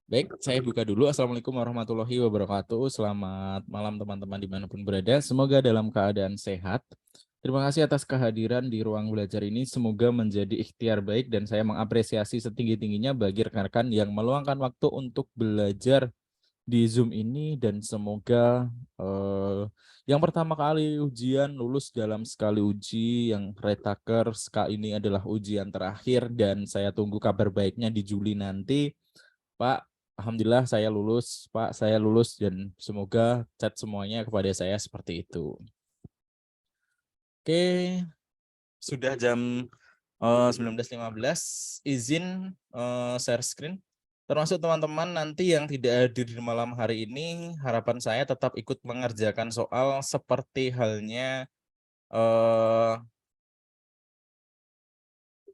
Baik, saya buka dulu. Assalamualaikum warahmatullahi wabarakatuh. Selamat malam teman-teman dimanapun berada. Semoga dalam keadaan sehat. Terima kasih atas kehadiran di ruang belajar ini. Semoga menjadi ikhtiar baik dan saya mengapresiasi setinggi-tingginya bagi rekan-rekan yang meluangkan waktu untuk belajar di Zoom ini dan semoga eh, yang pertama kali ujian lulus dalam sekali uji yang retaker ini adalah ujian terakhir dan saya tunggu kabar baiknya di Juli nanti. Pak, alhamdulillah saya lulus, Pak, saya lulus dan semoga chat semuanya kepada saya seperti itu. Oke, sudah jam 19.15, izin share screen. Termasuk teman-teman nanti yang tidak hadir di malam hari ini, harapan saya tetap ikut mengerjakan soal seperti halnya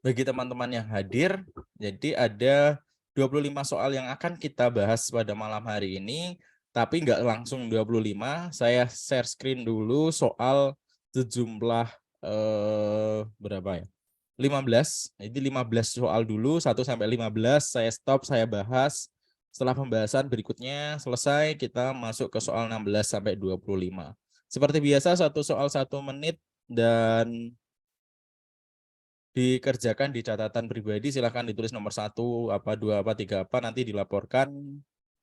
bagi teman-teman yang hadir. Jadi ada 25 soal yang akan kita bahas pada malam hari ini, tapi nggak langsung 25. Saya share screen dulu soal sejumlah berapa ya? 15. Jadi 15 soal dulu, 1 sampai 15 saya stop, saya bahas. Setelah pembahasan berikutnya selesai, kita masuk ke soal 16 sampai 25. Seperti biasa, satu soal 1 menit dan dikerjakan di catatan pribadi. Silahkan ditulis nomor 1, apa, 2, apa, 3, apa, nanti dilaporkan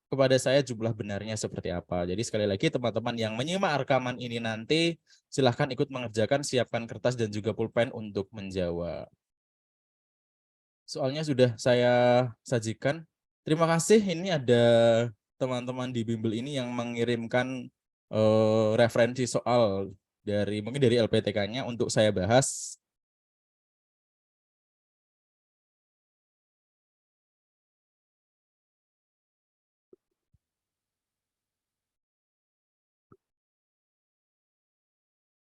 kepada saya jumlah benarnya seperti apa. Jadi sekali lagi teman-teman yang menyimak rekaman ini nanti silahkan ikut mengerjakan, siapkan kertas dan juga pulpen untuk menjawab. Soalnya sudah saya sajikan. Terima kasih, ini ada teman-teman di bimbel ini yang mengirimkan referensi soal dari mungkin dari LPTK-nya untuk saya bahas.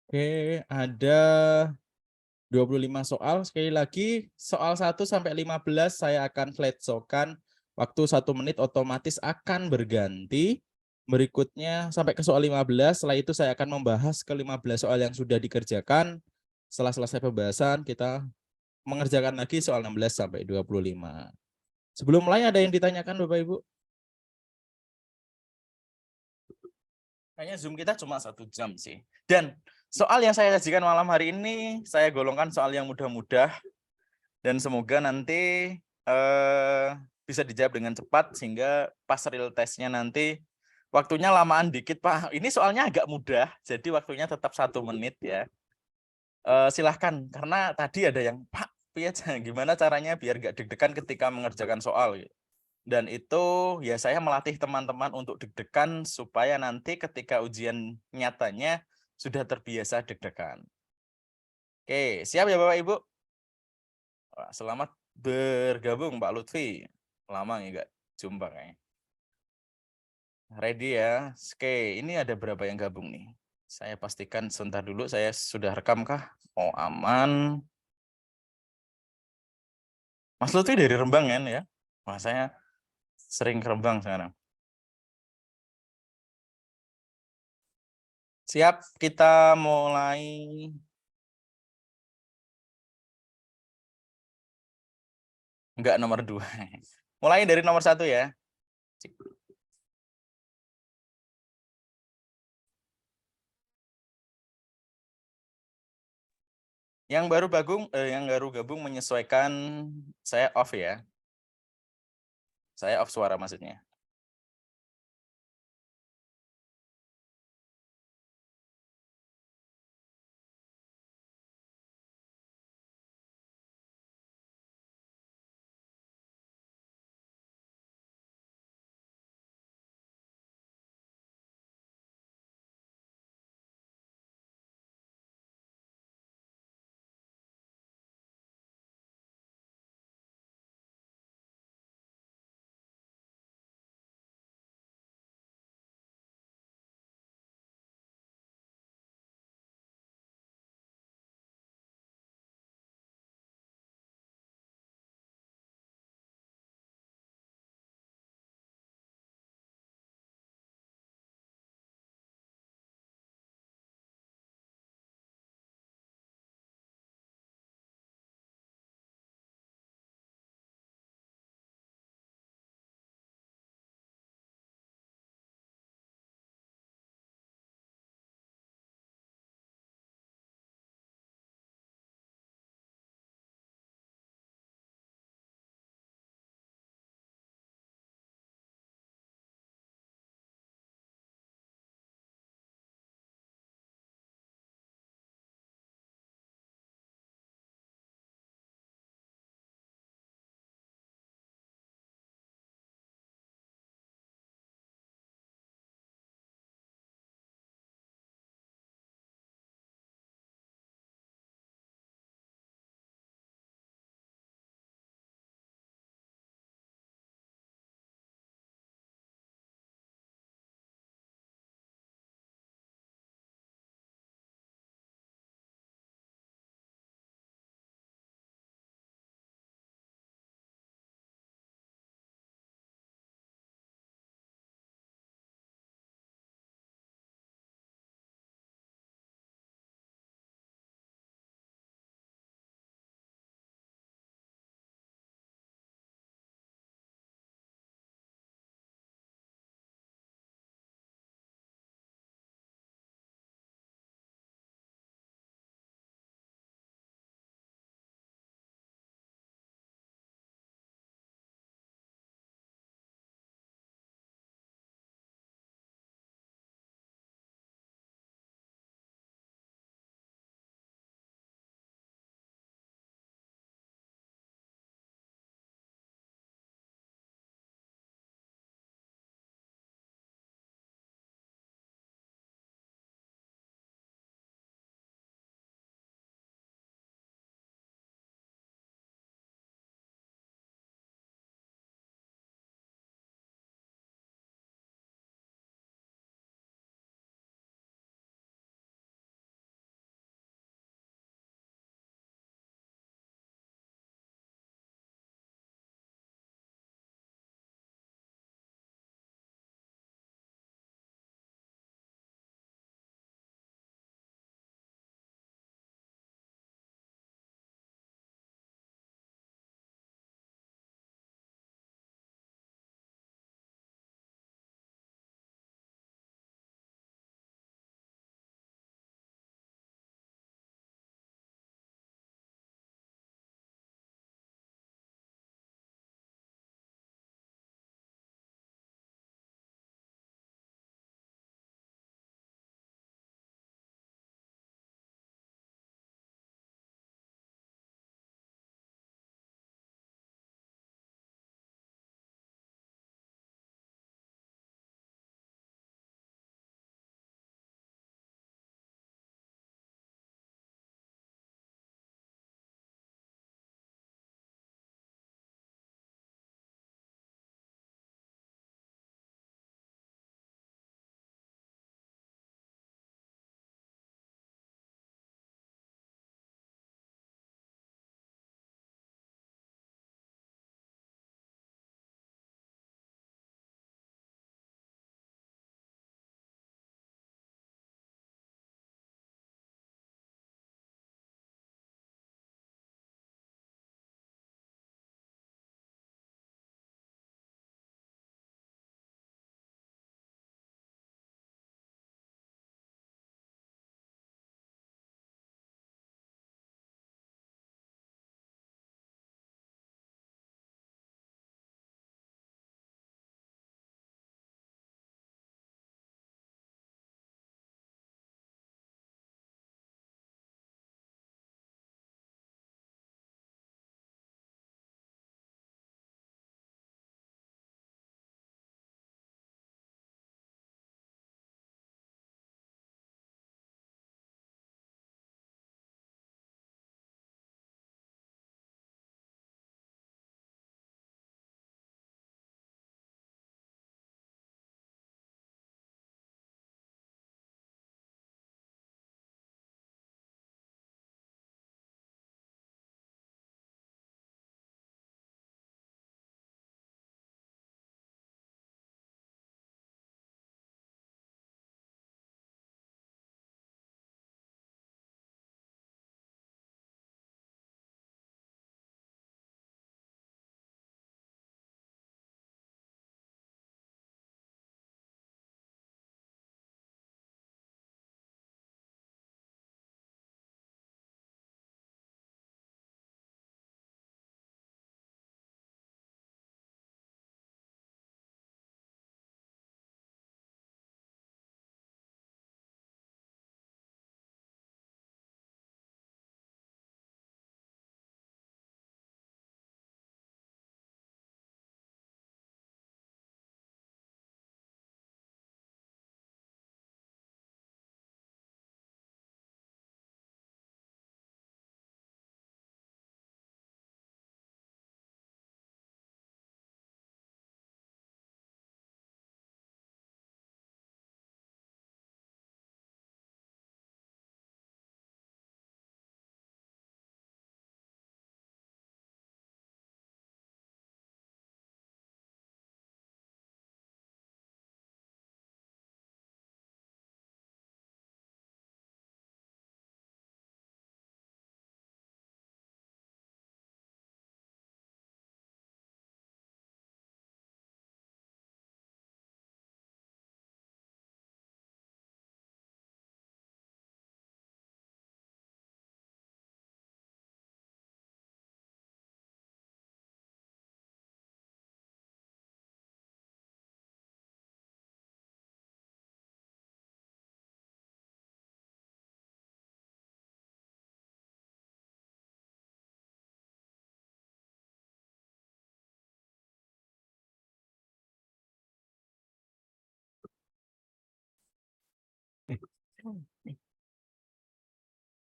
Oke, ada 25 soal. Sekali lagi, soal 1 sampai 15 saya akan flat showkan. Waktu 1 menit otomatis akan berganti. Berikutnya sampai ke soal 15. Setelah itu saya akan membahas ke 15 soal yang sudah dikerjakan. Setelah selesai pembahasan, kita mengerjakan lagi soal 16 sampai 25. Sebelum mulai ada yang ditanyakan Bapak Ibu? Kayaknya Zoom kita cuma 1 jam sih. Dan soal yang saya sajikan malam hari ini, saya golongkan soal yang mudah-mudah. Dan semoga nanti bisa dijawab dengan cepat sehingga pas real testnya nanti waktunya lamaan dikit Pak. Ini soalnya agak mudah, jadi waktunya tetap 1 menit ya. Silahkan, karena tadi ada yang Pak, gimana caranya biar nggak deg-degan ketika mengerjakan soal. Dan itu ya saya melatih teman-teman untuk deg-degan supaya nanti ketika ujian nyatanya sudah terbiasa deg-degan. Oke, siap ya Bapak Ibu? Selamat bergabung Pak Lutfi. Lama nggak jumpa kayaknya. Ready ya? Oke, ini ada berapa yang gabung nih? Saya pastikan sebentar dulu, saya sudah rekam kah? Oh, aman. Mas Lutfi dari Rembang kan ya? Wah, saya sering ke Rembang sekarang. Siap, kita mulai. Enggak, nomor 2. Mulai dari nomor 1 ya. Yang baru gabung menyesuaikan, saya off ya. Saya off suara maksudnya.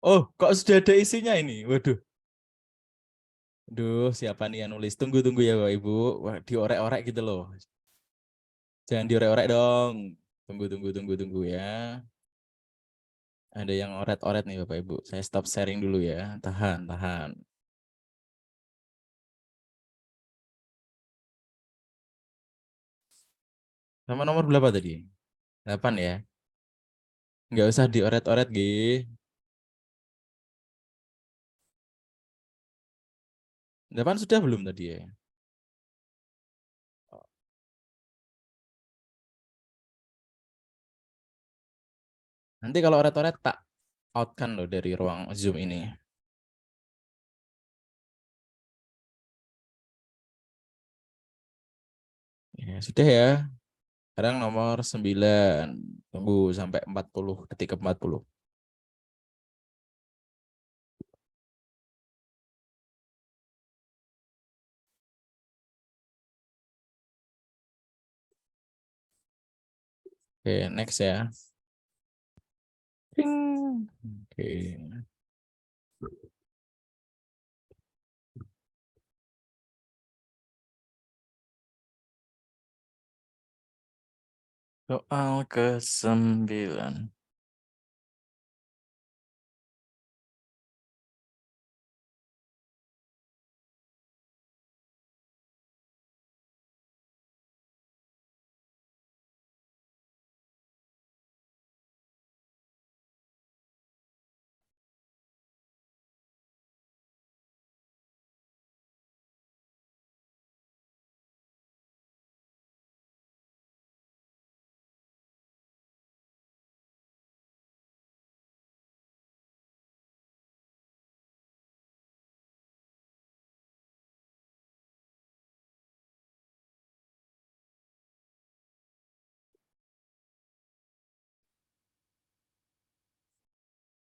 Oh, kok sudah ada isinya ini? Waduh. Duh, siapa nih yang nulis? Tunggu ya, Bapak Ibu. Wah, diorek-orek gitu loh. Jangan diorek-orek dong. Tunggu ya. Ada yang oret-oret nih Bapak Ibu. Saya stop sharing dulu ya. Tahan. Sama nomor berapa tadi? 8 ya. Nggak usah dioret-oret, G. 8 sudah belum tadi ya? Nanti kalau oret-oret tak out kan loh dari ruang Zoom ini. Ya, sudah ya. Sekarang nomor 9. Tunggu sampai 40, detik ke 40. Oke, next ya. Ping. Oke. Soal ke-9.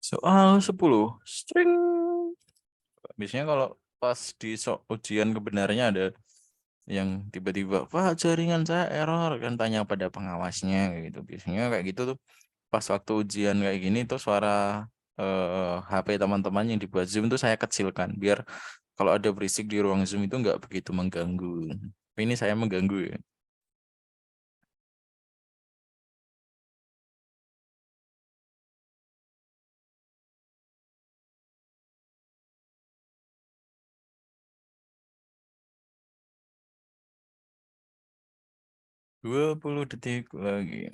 Soal 10. String. Biasanya kalau pas di ujian kebenarannya ada yang tiba-tiba, Pak jaringan saya error, kan tanya pada pengawasnya kayak gitu. Biasanya kayak gitu tuh pas waktu ujian kayak gini tuh suara HP teman-teman yang dibuat Zoom tuh saya kecilkan biar kalau ada berisik di ruang Zoom itu nggak begitu mengganggu. Tapi ini saya mengganggu ya. 20 detik lagi.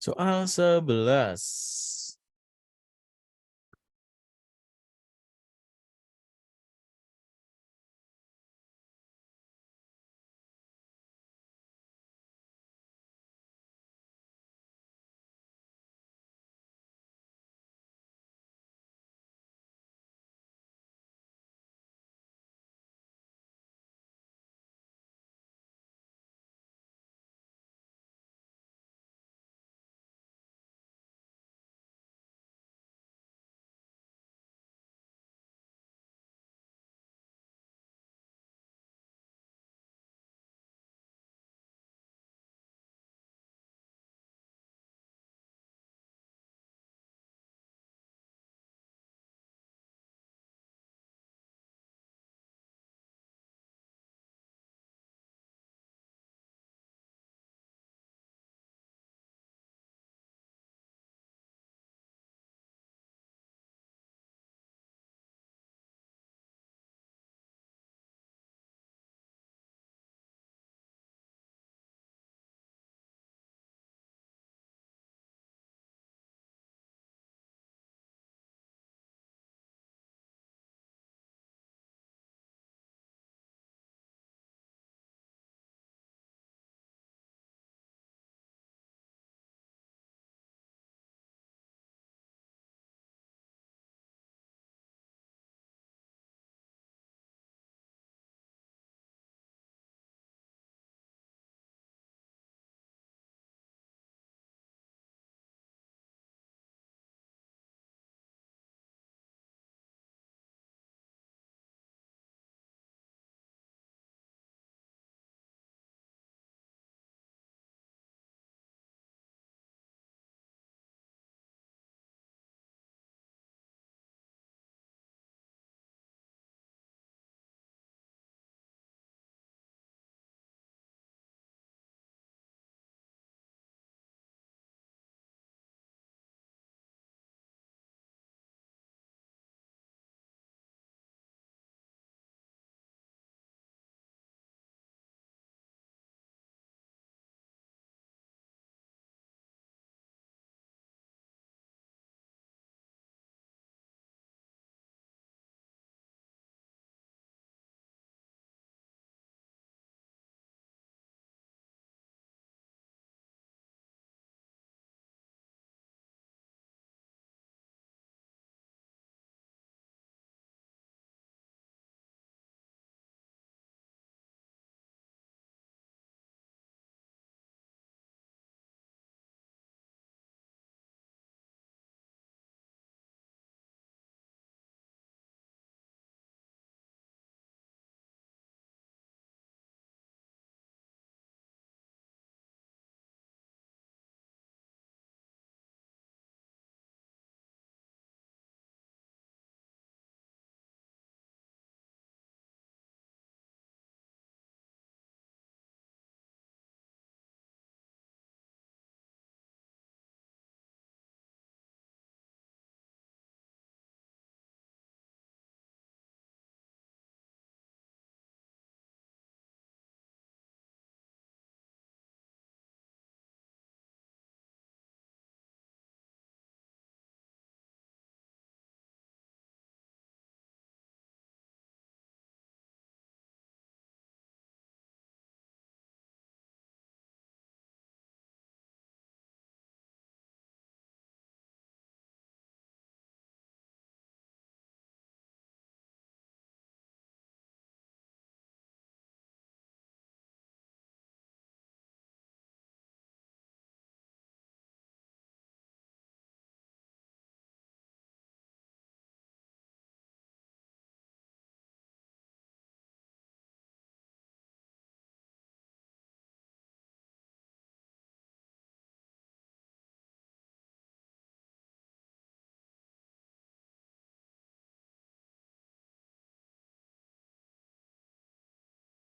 Soal 11.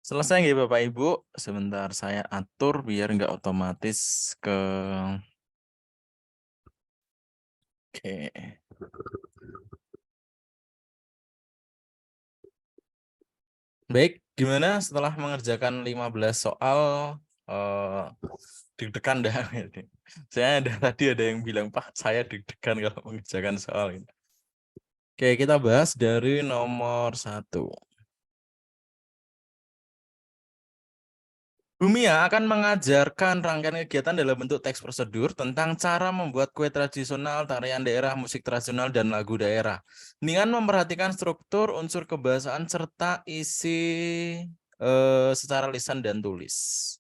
Selesai nggih Bapak Ibu? Sebentar saya atur biar nggak otomatis ke Oke. Baik, gimana setelah mengerjakan 15 soal deg-degan dah. Saya tadi ada yang bilang, Pak, saya deg-degan kalau mengerjakan soal ini. Oke, kita bahas dari nomor 1. Bumia akan mengajarkan rangkaian kegiatan dalam bentuk teks prosedur tentang cara membuat kue tradisional, tarian daerah, musik tradisional, dan lagu daerah. Dengan memperhatikan struktur, unsur kebahasaan, serta isi secara lisan dan tulis.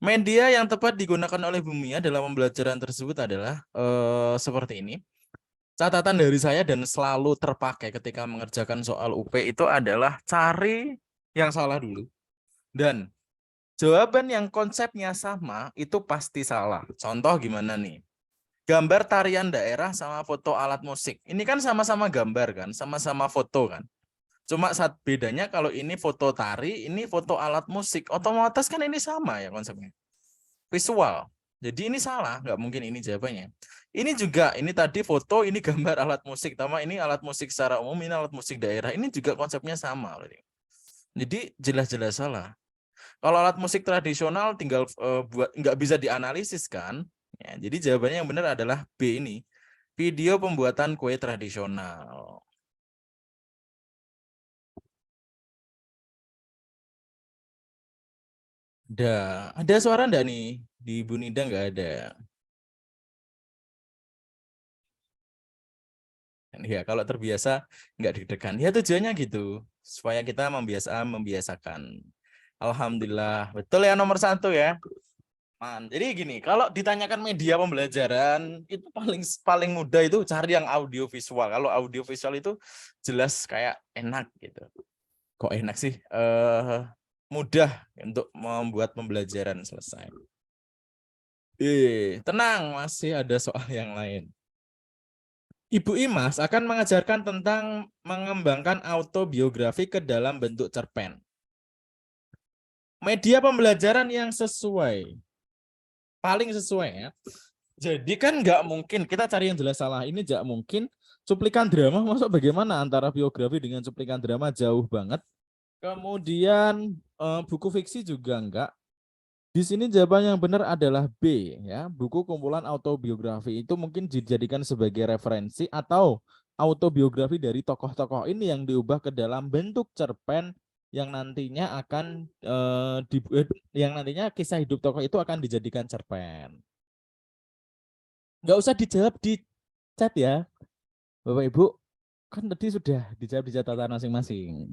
Media yang tepat digunakan oleh Bumia dalam pembelajaran tersebut adalah seperti ini. Catatan dari saya dan selalu terpakai ketika mengerjakan soal UP itu adalah cari yang salah dulu. Dan jawaban yang konsepnya sama itu pasti salah. Contoh gimana nih? Gambar tarian daerah sama foto alat musik. Ini kan sama-sama gambar kan, sama-sama foto kan. Cuma saat bedanya kalau ini foto tari, ini foto alat musik. Otomatis kan ini sama ya konsepnya. Visual. Jadi ini salah, nggak mungkin ini jawabannya. Ini juga, ini tadi foto, ini gambar alat musik. Sama ini alat musik secara umum, ini alat musik daerah. Ini juga konsepnya sama. Jadi jelas-jelas salah. Kalau alat musik tradisional tinggal buat nggak bisa dianalisis kan? Ya, jadi jawabannya yang benar adalah B ini. Video pembuatan kue tradisional. Ada suara enggak nih? Di Bu Nida nggak ada. Ya, kalau terbiasa nggak deg-degan. Ya tujuannya gitu. Supaya kita membiasakan. Alhamdulillah. Betul ya nomor 1 ya. Jadi gini, kalau ditanyakan media pembelajaran itu paling paling mudah itu cari yang audio visual. Kalau audio visual itu jelas kayak enak gitu. Kok enak sih? Mudah untuk membuat pembelajaran selesai. Tenang, masih ada soal yang lain. Ibu Imas akan mengajarkan tentang mengembangkan autobiografi ke dalam bentuk cerpen. Media pembelajaran yang sesuai. Paling sesuai ya. Jadi kan nggak mungkin kita cari yang jelas salah. Ini nggak mungkin cuplikan drama masuk bagaimana antara biografi dengan cuplikan drama jauh banget. Kemudian buku fiksi juga enggak. Di sini jawaban yang benar adalah B ya. Buku kumpulan autobiografi itu mungkin dijadikan sebagai referensi atau autobiografi dari tokoh-tokoh ini yang diubah ke dalam bentuk cerpen yang nantinya akan yang nantinya kisah hidup tokoh itu akan dijadikan cerpen. Nggak usah dijawab di chat ya, Bapak Ibu. Kan tadi sudah dijawab di catatan masing-masing.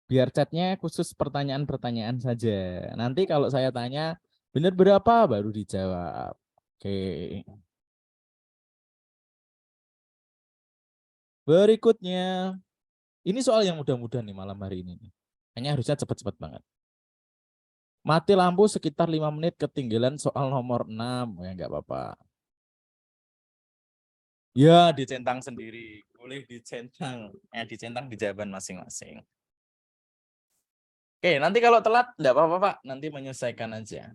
Biar chatnya khusus pertanyaan-pertanyaan saja. Nanti kalau saya tanya, benar berapa baru dijawab. Oke. Berikutnya, ini soal yang mudah-mudah nih malam hari ini. Hanya harusnya cepat-cepat banget. Mati lampu sekitar 5 menit ketinggalan soal nomor 6. Ya nggak apa-apa. Ya, dicentang sendiri. Boleh dicentang. Dicentang di jawaban masing-masing. Oke, nanti kalau telat, enggak apa-apa, Pak. Nanti menyelesaikan aja.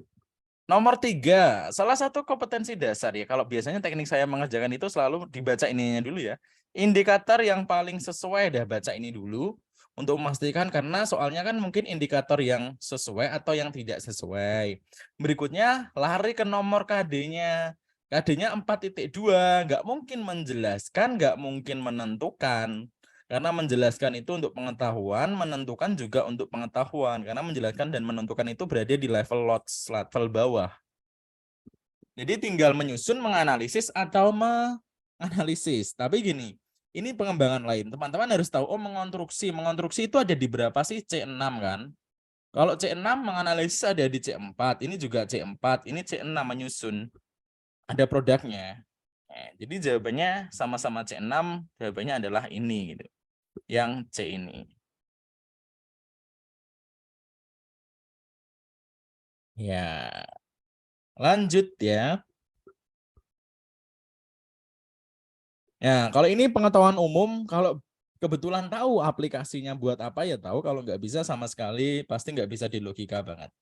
Nomor 3, salah satu kompetensi dasar ya. Kalau biasanya teknik saya mengerjakan itu selalu dibaca ininya dulu ya. Indikator yang paling sesuai, dah baca ini dulu. Untuk memastikan karena soalnya kan mungkin indikator yang sesuai atau yang tidak sesuai. Berikutnya, lari ke nomor KD-nya. KD-nya 4.2, nggak mungkin menjelaskan, nggak mungkin menentukan. Karena menjelaskan itu untuk pengetahuan, menentukan juga untuk pengetahuan. Karena menjelaskan dan menentukan itu berada di level lots, level bawah. Jadi tinggal menyusun, menganalisis, atau menganalisis. Tapi gini, ini pengembangan lain. Teman-teman harus tahu, oh mengonstruksi. Mengonstruksi itu ada di berapa sih? C6 kan? Kalau C6 menganalisis ada di C4. Ini juga C4. Ini C6 menyusun. Ada produknya. Jadi jawabannya sama-sama C6. Jawabannya adalah ini gitu. Yang C ini. Ya, lanjut ya. Ya, kalau ini pengetahuan umum, kalau kebetulan tahu aplikasinya buat apa ya tahu, kalau nggak bisa sama sekali pasti nggak bisa di logika banget.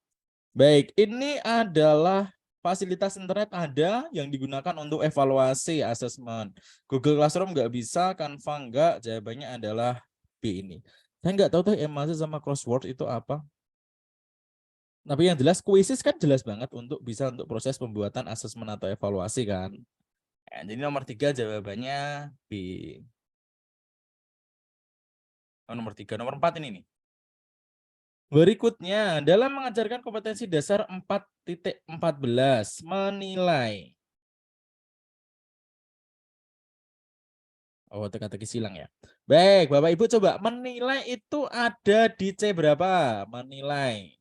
Baik, ini adalah fasilitas internet ada yang digunakan untuk evaluasi asesmen. Google Classroom nggak bisa, Canva nggak, jawabannya adalah B ini. Saya nggak tahu tuh Emase sama crossword itu apa. Tapi yang jelas kuisis kan jelas banget untuk bisa untuk proses pembuatan asesmen atau evaluasi kan. Nah, jadi nomor 3 jawabannya B. Oh, nomor 3, nomor 4 ini nih. Berikutnya, dalam mengajarkan kompetensi dasar 4.14, menilai. Oh, teka-teki silang ya. Baik, Bapak Ibu coba menilai itu ada di C berapa? Menilai.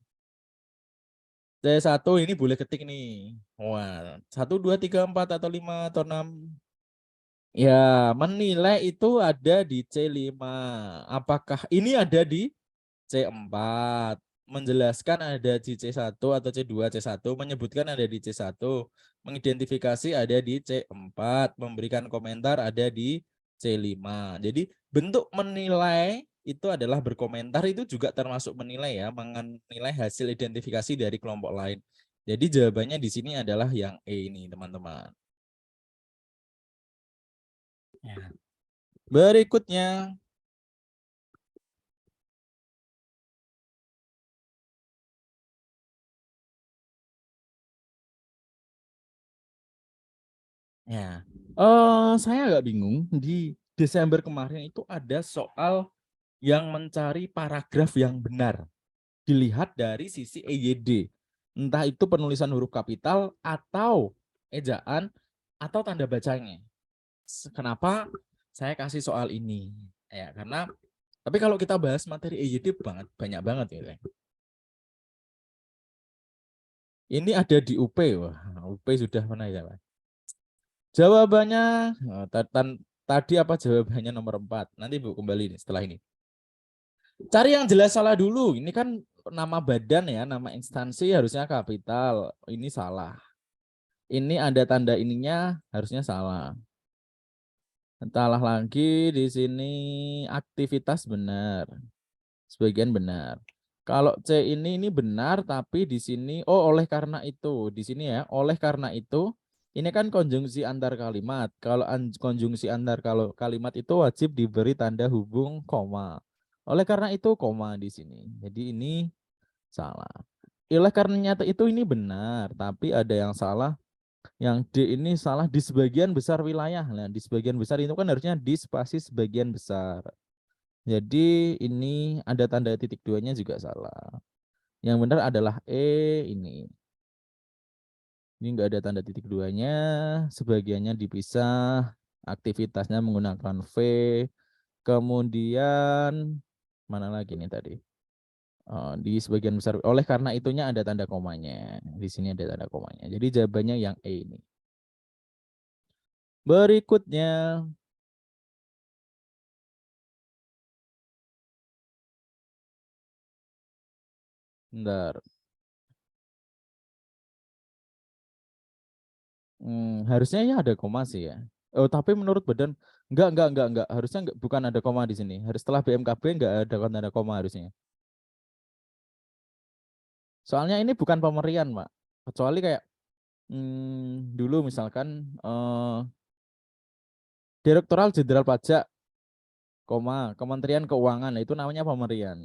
C1 ini boleh ketik nih. Wah, 1, 2, 3, 4 atau 5 atau 6. Ya, menilai itu ada di C5. Apakah ini ada di C4? Menjelaskan ada di C1 atau C2, C1, menyebutkan ada di C1, mengidentifikasi ada di C4, memberikan komentar ada di C5. Jadi bentuk menilai itu adalah berkomentar, itu juga termasuk menilai ya, menilai hasil identifikasi dari kelompok lain. Jadi jawabannya di sini adalah yang E ini, teman-teman. Ya. Berikutnya, ya, saya agak bingung di Desember kemarin itu ada soal yang mencari paragraf yang benar. Dilihat dari sisi EYD. Entah itu penulisan huruf kapital atau ejaan atau tanda bacanya. Kenapa saya kasih soal ini? Ya, karena tapi kalau kita bahas materi EYD banyak banget ya. Ini ada di UP, wah, UP sudah mana ya, Pak? Jawabannya tadi apa jawabannya nomor 4. Nanti Bu kembali nih setelah ini. Cari yang jelas salah dulu. Ini kan nama badan ya, nama instansi harusnya kapital. Ini salah. Ini ada tanda ininya harusnya salah. Salah lagi di sini aktivitas benar. Sebagian benar. Kalau C ini benar tapi di sini oleh karena itu. Di sini ya, oleh karena itu ini kan konjungsi antar kalimat. Kalau konjungsi antar kalimat itu wajib diberi tanda hubung koma. Oleh karena itu koma di sini. Jadi ini salah. Oleh karena nyata itu ini benar, tapi ada yang salah. Yang D ini salah di sebagian besar wilayah. Nah, di sebagian besar itu kan harusnya di spasi sebagian besar. Jadi ini ada tanda titik duanya juga salah. Yang benar adalah E ini. Ini enggak ada tanda titik duanya, sebagiannya dipisah, aktivitasnya menggunakan V. Kemudian mana lagi nih tadi? Di sebagian besar oleh karena itunya ada tanda komanya. Di sini ada tanda komanya. Jadi jawabannya yang E ini. Berikutnya, bentar. Harusnya ya ada koma sih ya. Oh, tapi menurut badan enggak. Harusnya bukan ada koma di sini. Harus setelah BMKB enggak ada tanda koma harusnya. Soalnya ini bukan pemerian, Pak. Kecuali kayak dulu misalkan Direktorat Jenderal Pajak, Kementerian Keuangan, nah itu namanya pemerian.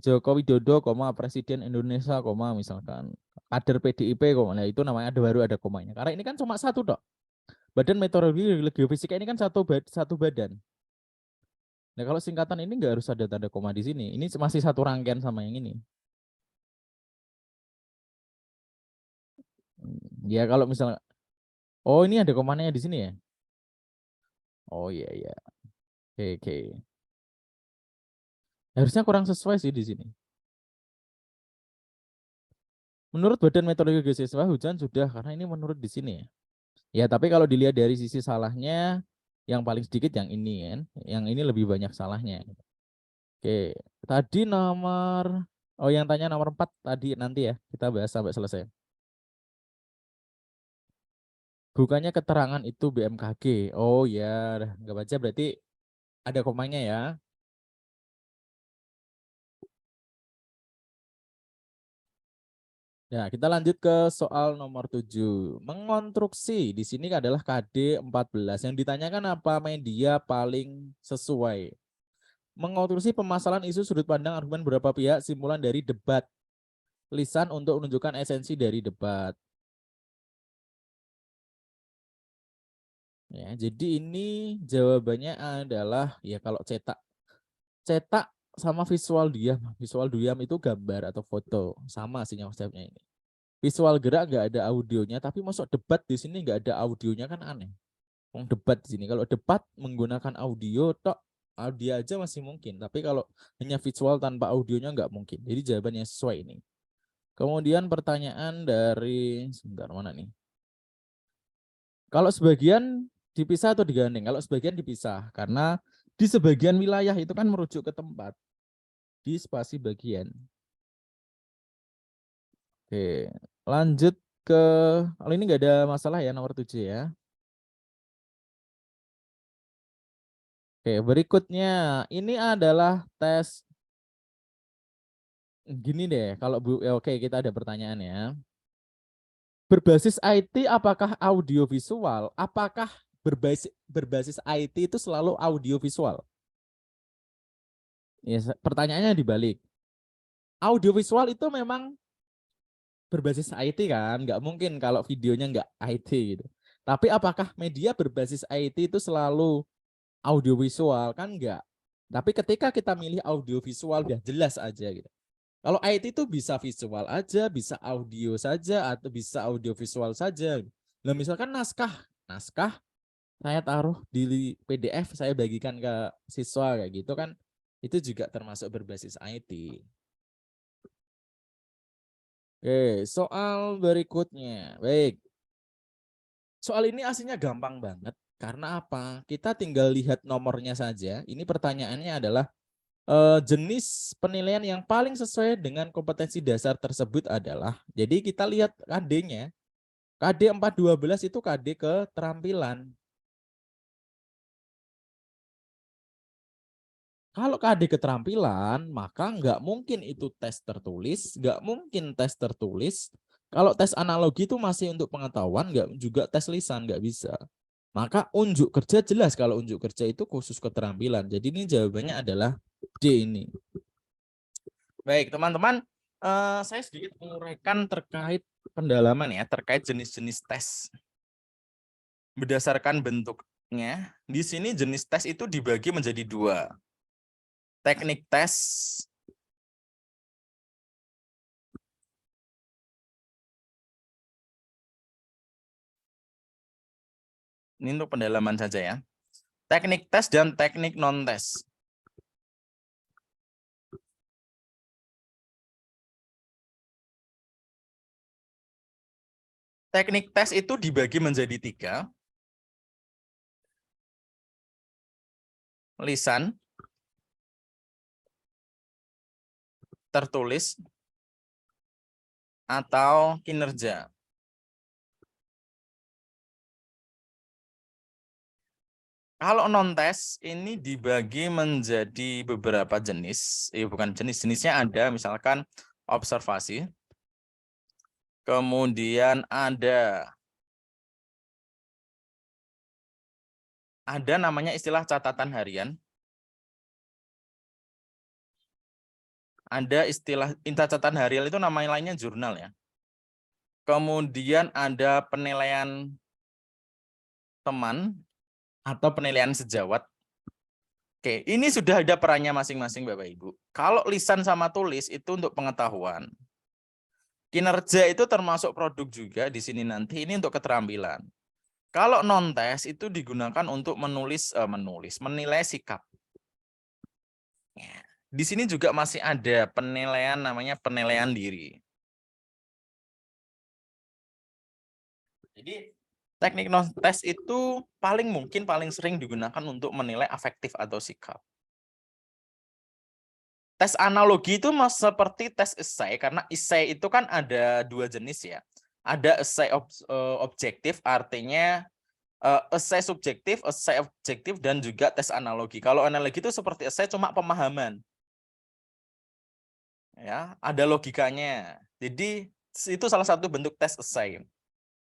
Joko Widodo, Presiden Indonesia, misalkan kader PDIP, nah itu namanya baru ada komanya. Karena ini kan cuma satu dok. Badan Meteorologi Geofisika ini kan satu badan. Nah kalau singkatan ini nggak harus ada tanda koma di sini. Ini masih satu rangkaian sama yang ini. Ya kalau misalnya, oh ini ada komanya di sini ya. Oh iya iya. Oke oke. Harusnya kurang sesuai sih di sini. Menurut Badan Meteorologi Geofisika hujan sudah karena ini menurut di sini ya. Ya tapi kalau dilihat dari sisi salahnya, yang paling sedikit yang ini kan, yang ini lebih banyak salahnya. Oke, tadi nomor, oh yang tanya nomor 4 tadi nanti ya kita bahas sampai selesai. Bukannya keterangan itu BMKG. Oh ya, nggak baca berarti Ada komanya ya. Nah, kita lanjut ke soal nomor 7. Mengonstruksi di sini adalah KD 14. Yang ditanyakan apa media paling sesuai. Mengonstruksi pemasalan isu sudut pandang argumen beberapa pihak simulan dari debat. Lisan untuk menunjukkan esensi dari debat. Ya, jadi ini jawabannya adalah ya kalau cetak sama visual diam. Visual diam itu gambar atau foto, sama sih konsepnya ini. Visual gerak nggak ada audionya, tapi masuk debat di sini nggak ada audionya kan aneh. Debat di sini kalau debat menggunakan audio tok, audio aja masih mungkin, tapi kalau hanya visual tanpa audionya nggak mungkin. Jadi jawabannya sesuai ini. Kemudian pertanyaan dari sebentar mana nih? Kalau sebagian dipisah atau digandeng? Kalau sebagian dipisah karena di sebagian wilayah itu kan merujuk ke tempat di spasi bagian. Oke, lanjut ke kalau ini nggak ada masalah ya nomor 7 ya. Oke, berikutnya ini adalah tes gini deh. Kalau oke kita ada pertanyaan ya. Berbasis IT apakah audiovisual? Apakah berbasis IT itu selalu audiovisual? Ya, pertanyaannya dibalik. Audiovisual itu memang berbasis IT kan, nggak mungkin kalau videonya nggak IT gitu. Tapi apakah media berbasis IT itu selalu audiovisual? Kan enggak. Tapi ketika kita milih audiovisual udah jelas aja gitu. Kalau IT itu bisa visual aja, bisa audio saja, atau bisa audiovisual saja. Nah misalkan naskah saya taruh di PDF, saya bagikan ke siswa kayak gitu kan, itu juga termasuk berbasis IT. Oke, soal berikutnya. Baik, soal ini aslinya gampang banget. Karena apa? Kita tinggal lihat nomornya saja. Ini pertanyaannya adalah jenis penilaian yang paling sesuai dengan kompetensi dasar tersebut adalah, jadi kita lihat KD-nya. KD 412 itu KD keterampilan. Kalau KD keterampilan, maka nggak mungkin itu tes tertulis, nggak mungkin tes tertulis. Kalau tes analogi itu masih untuk pengetahuan, nggak juga tes lisan, nggak bisa. Maka unjuk kerja jelas kalau unjuk kerja itu khusus keterampilan. Jadi ini jawabannya adalah D ini. Baik, teman-teman, saya sedikit menguraikan terkait pendalaman ya, terkait jenis-jenis tes. Berdasarkan bentuknya, di sini jenis tes itu dibagi menjadi dua. Teknik tes ini untuk pendalaman saja ya. Teknik tes dan teknik non-tes. Teknik tes itu dibagi menjadi tiga. Lisan, tertulis, atau kinerja. Kalau non-tes ini dibagi menjadi beberapa jenis. Bukan jenis-jenisnya ada misalkan observasi. Kemudian ada namanya istilah catatan harian. Ada istilah catatan harian itu namanya lainnya jurnal ya. Kemudian ada penilaian teman atau penilaian sejawat. Oke, ini sudah ada perannya masing-masing Bapak Ibu. Kalau lisan sama tulis itu untuk pengetahuan. Kinerja itu termasuk produk juga di sini nanti, ini untuk keterampilan. Kalau non-tes itu digunakan untuk menilai sikap. Di sini juga masih ada penilaian namanya penilaian diri. Jadi teknik non-tes itu paling sering digunakan untuk menilai afektif atau sikap. Tes analogi itu seperti tes esai, karena esai itu kan ada dua jenis ya. Ada esai objektif, artinya Essay subjektif, essay objektif, dan juga tes analogi. Kalau analogi itu seperti essay cuma pemahaman. Ya, ada logikanya. Jadi itu salah satu bentuk tes essay.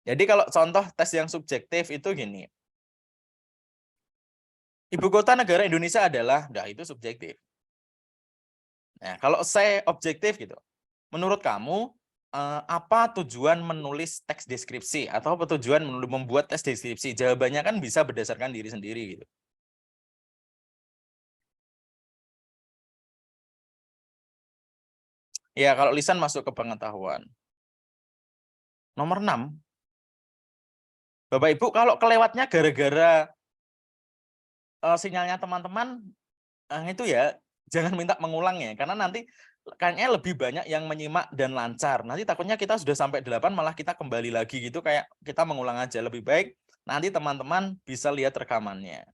Jadi kalau contoh tes yang subjektif itu gini. Ibu kota negara Indonesia adalah, nah itu subjektif. Nah, kalau essay objektif gitu. Menurut kamu apa tujuan menulis teks deskripsi atau apa tujuan membuat teks deskripsi? Jawabannya kan bisa berdasarkan diri sendiri gitu. Ya, kalau lisan masuk ke pengetahuan. Nomor 6. Bapak Ibu, kalau kelewatnya gara-gara sinyalnya teman-teman itu ya jangan minta mengulang ya, karena nanti kayaknya lebih banyak yang menyimak dan lancar. Nanti takutnya kita sudah sampai 8 malah kita kembali lagi gitu kayak kita mengulang aja. Lebih baik nanti teman-teman bisa lihat rekamannya.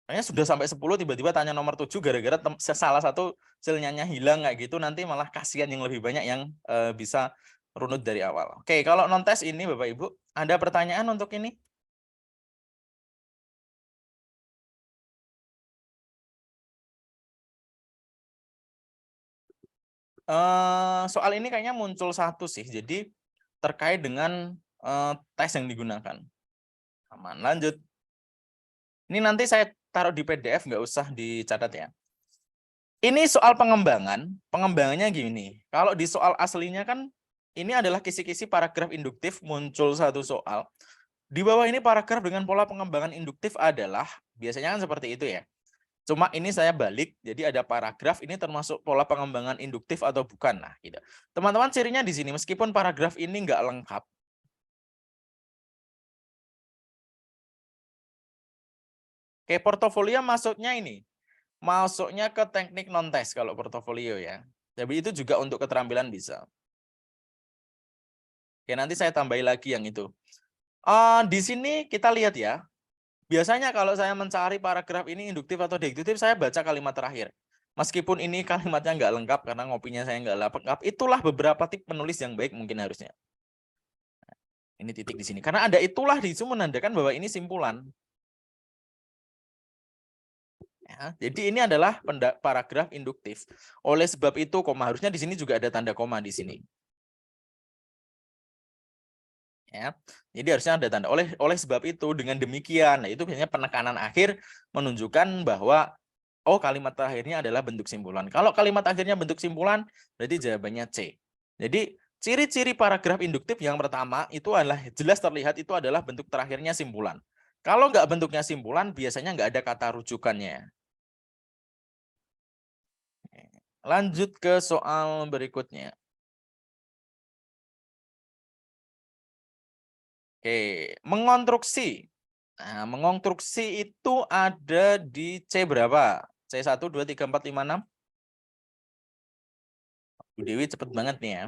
Kayaknya sudah sampai 10 tiba-tiba tanya nomor 7 gara-gara salah satu sinyalnya hilang kayak gitu, nanti malah kasihan yang lebih banyak yang bisa runut dari awal. Oke, kalau non tes ini Bapak Ibu, ada pertanyaan untuk ini? Soal ini kayaknya muncul satu sih. Jadi terkait dengan tes yang digunakan. Aman, lanjut. Ini nanti saya taruh di PDF, nggak usah dicatat ya. Ini soal pengembangan. Pengembangannya gini. Kalau di soal aslinya kan ini adalah kisi-kisi paragraf induktif, muncul satu soal. Di bawah ini paragraf dengan pola pengembangan induktif adalah, biasanya kan seperti itu ya. Cuma ini saya balik, jadi ada paragraf, ini termasuk pola pengembangan induktif atau bukan. Nah, gitu. Teman-teman cirinya di sini, meskipun paragraf ini nggak lengkap. Oke, portofolio masuknya ini. Masuknya ke teknik non-tes kalau portofolio ya. Jadi itu juga untuk keterampilan bisa. Oke, nanti saya tambahin lagi yang itu. Di sini kita lihat ya. Biasanya kalau saya mencari paragraf ini induktif atau deduktif, saya baca kalimat terakhir. Meskipun ini kalimatnya nggak lengkap karena ngopinya saya nggak lengkap, itulah beberapa tip penulis yang baik mungkin harusnya. Ini titik di sini. Karena ada itulah di situ menandakan bahwa ini simpulan. Ya, jadi ini adalah paragraf induktif. Oleh sebab itu, koma harusnya di sini juga ada tanda koma di sini. Ya, jadi harusnya ada tanda. Oleh sebab itu, dengan demikian, nah itu biasanya penekanan akhir menunjukkan bahwa oh kalimat terakhirnya adalah bentuk simpulan. Kalau kalimat akhirnya bentuk simpulan, berarti jawabannya C. Jadi ciri-ciri paragraf induktif yang pertama itu adalah jelas terlihat itu adalah bentuk terakhirnya simpulan. Kalau nggak bentuknya simpulan, biasanya nggak ada kata rujukannya. Lanjut ke soal berikutnya. Oke, mengonstruksi. Nah, mengonstruksi itu ada di C berapa? C1, 2, 3, 4, 5, 6? Bu Dewi cepet banget nih ya.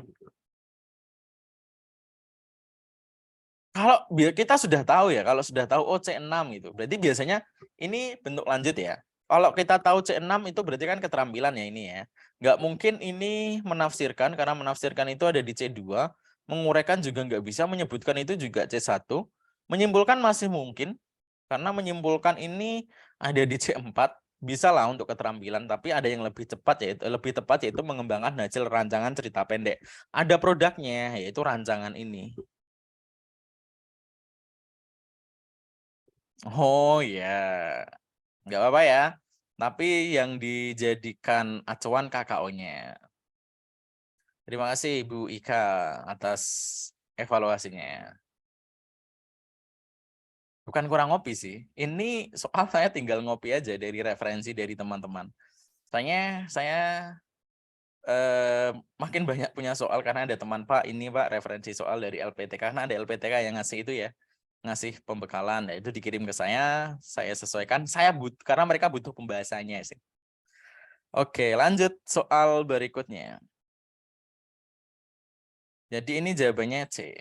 Kalau kita sudah tahu ya, kalau sudah tahu oh C6 gitu. Berarti biasanya ini bentuk lanjut ya. Kalau kita tahu C6 itu berarti kan keterampilan ya ini ya. Nggak mungkin ini menafsirkan, karena menafsirkan itu ada di C2. Menguraikan juga nggak bisa, menyebutkan itu juga C1. Menyimpulkan masih mungkin, karena menyimpulkan ini ada di C4. Bisa lah untuk keterampilan, tapi ada yang lebih cepat lebih tepat yaitu mengembangkan hasil rancangan cerita pendek. Ada produknya yaitu rancangan ini. Oh ya, nggak apa-apa ya. Tapi yang dijadikan acuan KKO-nya. Terima kasih Ibu Ika atas evaluasinya. Bukan kurang ngopi sih. Ini soal saya tinggal ngopi aja dari referensi dari teman-teman. Saya makin banyak punya soal karena ada teman Pak ini Pak referensi soal dari LPTK, karena ada LPTK yang ngasih itu ya. Ngasih pembekalan, itu dikirim ke saya sesuaikan, karena mereka butuh pembahasannya sih. Oke, lanjut soal berikutnya. Jadi ini jawabannya C.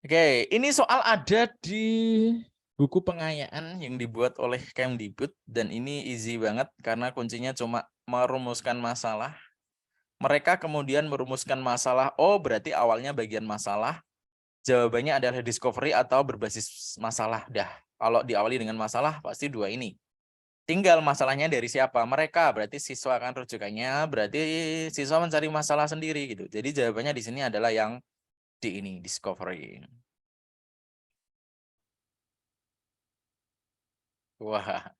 Oke, ini soal ada di buku pengayaan yang dibuat oleh Kemdikbud, dan ini easy banget karena kuncinya cuma merumuskan masalah. Mereka kemudian merumuskan masalah, oh berarti awalnya bagian masalah, Jawabannya adalah discovery atau berbasis masalah. Dah, kalau diawali dengan masalah pasti dua ini. Tinggal masalahnya dari siapa? Mereka, berarti siswa kan rujukannya, berarti siswa mencari masalah sendiri gitu. Jadi jawabannya di sini adalah yang di ini, discovery. Wah,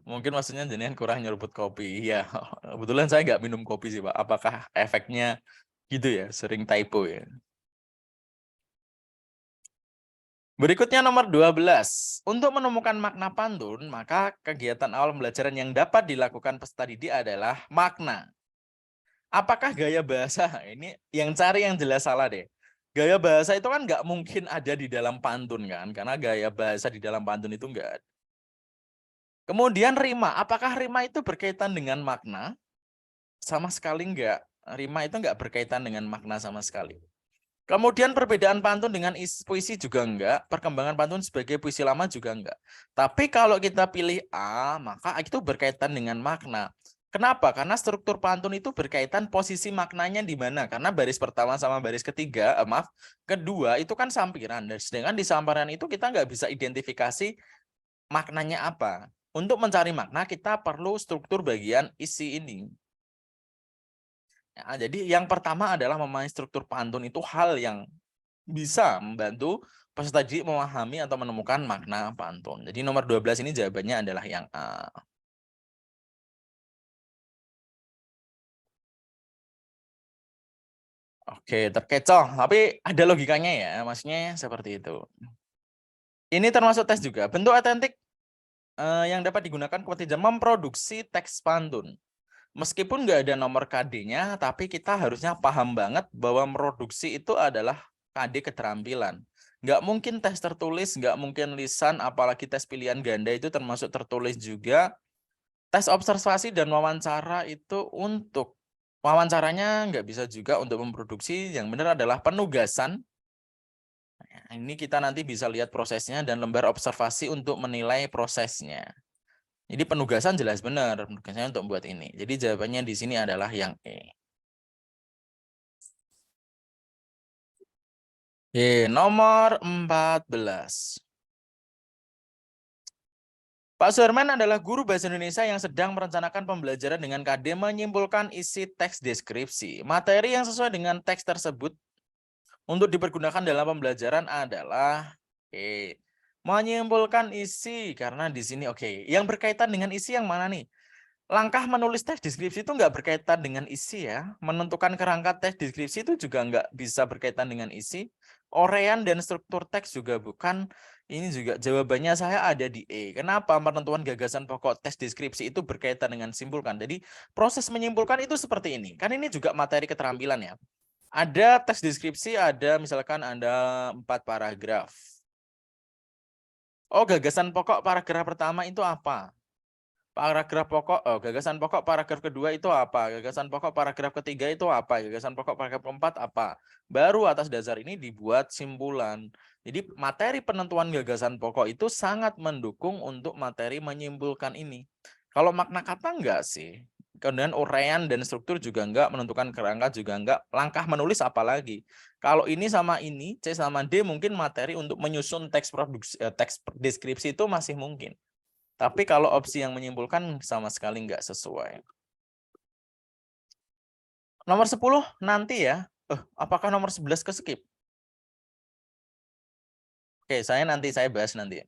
mungkin maksudnya jenengan kurang nyeruput kopi. Iya, kebetulan saya nggak minum kopi sih, Pak. Apakah efeknya gitu ya, sering typo ya? Berikutnya nomor 12. Untuk menemukan makna pantun, maka kegiatan awal pembelajaran yang dapat dilakukan peserta didik adalah makna. Apakah gaya bahasa? Ini yang cari yang jelas salah deh. Gaya bahasa itu kan nggak mungkin ada di dalam pantun kan, karena gaya bahasa di dalam pantun itu nggak ada. Kemudian rima, apakah rima itu berkaitan dengan makna? Sama sekali nggak. Rima itu nggak berkaitan dengan makna sama sekali. Kemudian perbedaan pantun dengan puisi juga enggak, perkembangan pantun sebagai puisi lama juga enggak. Tapi kalau kita pilih A, maka itu berkaitan dengan makna. Kenapa? Karena struktur pantun itu berkaitan posisi maknanya di mana. Karena baris pertama sama baris ketiga, kedua itu kan sampiran. Dan sedangkan di sampiran itu kita nggak bisa identifikasi maknanya apa. Untuk mencari makna kita perlu struktur bagian isi ini. Ya, jadi yang pertama adalah memahami struktur pantun itu hal yang bisa membantu peserta didik memahami atau menemukan makna pantun. Jadi nomor 12 ini jawabannya adalah yang A. Oke, terkecoh, tapi ada logikanya ya, maksudnya seperti itu. Ini termasuk tes juga. Bentuk autentik yang dapat digunakan ketika memproduksi teks pantun. Meskipun nggak ada nomor KD-nya, tapi kita harusnya paham banget bahwa memproduksi itu adalah KD keterampilan. Nggak mungkin tes tertulis, nggak mungkin lisan, apalagi tes pilihan ganda itu termasuk tertulis juga. Tes observasi dan wawancara itu untuk wawancaranya nggak bisa juga untuk memproduksi. Yang benar adalah penugasan. Nah, ini kita nanti bisa lihat prosesnya dan lembar observasi untuk menilai prosesnya. Jadi penugasan jelas benar, penugasannya untuk membuat ini. Jadi jawabannya di sini adalah yang E. Nomor 14. Pak Suherman adalah guru bahasa Indonesia yang sedang merencanakan pembelajaran dengan KD menyimpulkan isi teks deskripsi. Materi yang sesuai dengan teks tersebut untuk dipergunakan dalam pembelajaran adalah menyimpulkan isi, karena di sini yang berkaitan dengan isi yang mana nih? Langkah menulis teks deskripsi itu nggak berkaitan dengan isi ya. Menentukan kerangka teks deskripsi itu juga nggak bisa berkaitan dengan isi. Orean dan struktur teks juga bukan. Ini juga jawabannya saya ada di E. Kenapa? Penentuan gagasan pokok teks deskripsi itu berkaitan dengan simpulkan. Jadi proses menyimpulkan itu seperti ini. Kan ini juga materi keterampilan ya. Ada teks deskripsi, ada misalkan ada 4 paragraf. Oh, gagasan pokok paragraf pertama itu apa? Paragraf pokok, gagasan pokok paragraf kedua itu apa? Gagasan pokok paragraf ketiga itu apa? Gagasan pokok paragraf keempat apa? Baru atas dasar ini dibuat simpulan. Jadi materi penentuan gagasan pokok itu sangat mendukung untuk materi menyimpulkan ini. Kalau makna kata enggak sih. Kemudian uraian dan struktur juga enggak, menentukan kerangka juga enggak, langkah menulis apalagi. Kalau ini sama ini, C sama D mungkin materi untuk menyusun teks produksi, teks deskripsi itu masih mungkin. Tapi kalau opsi yang menyimpulkan sama sekali nggak sesuai. Nomor 10 nanti ya. Apakah nomor 11 ke skip? Oke, saya bahas nanti.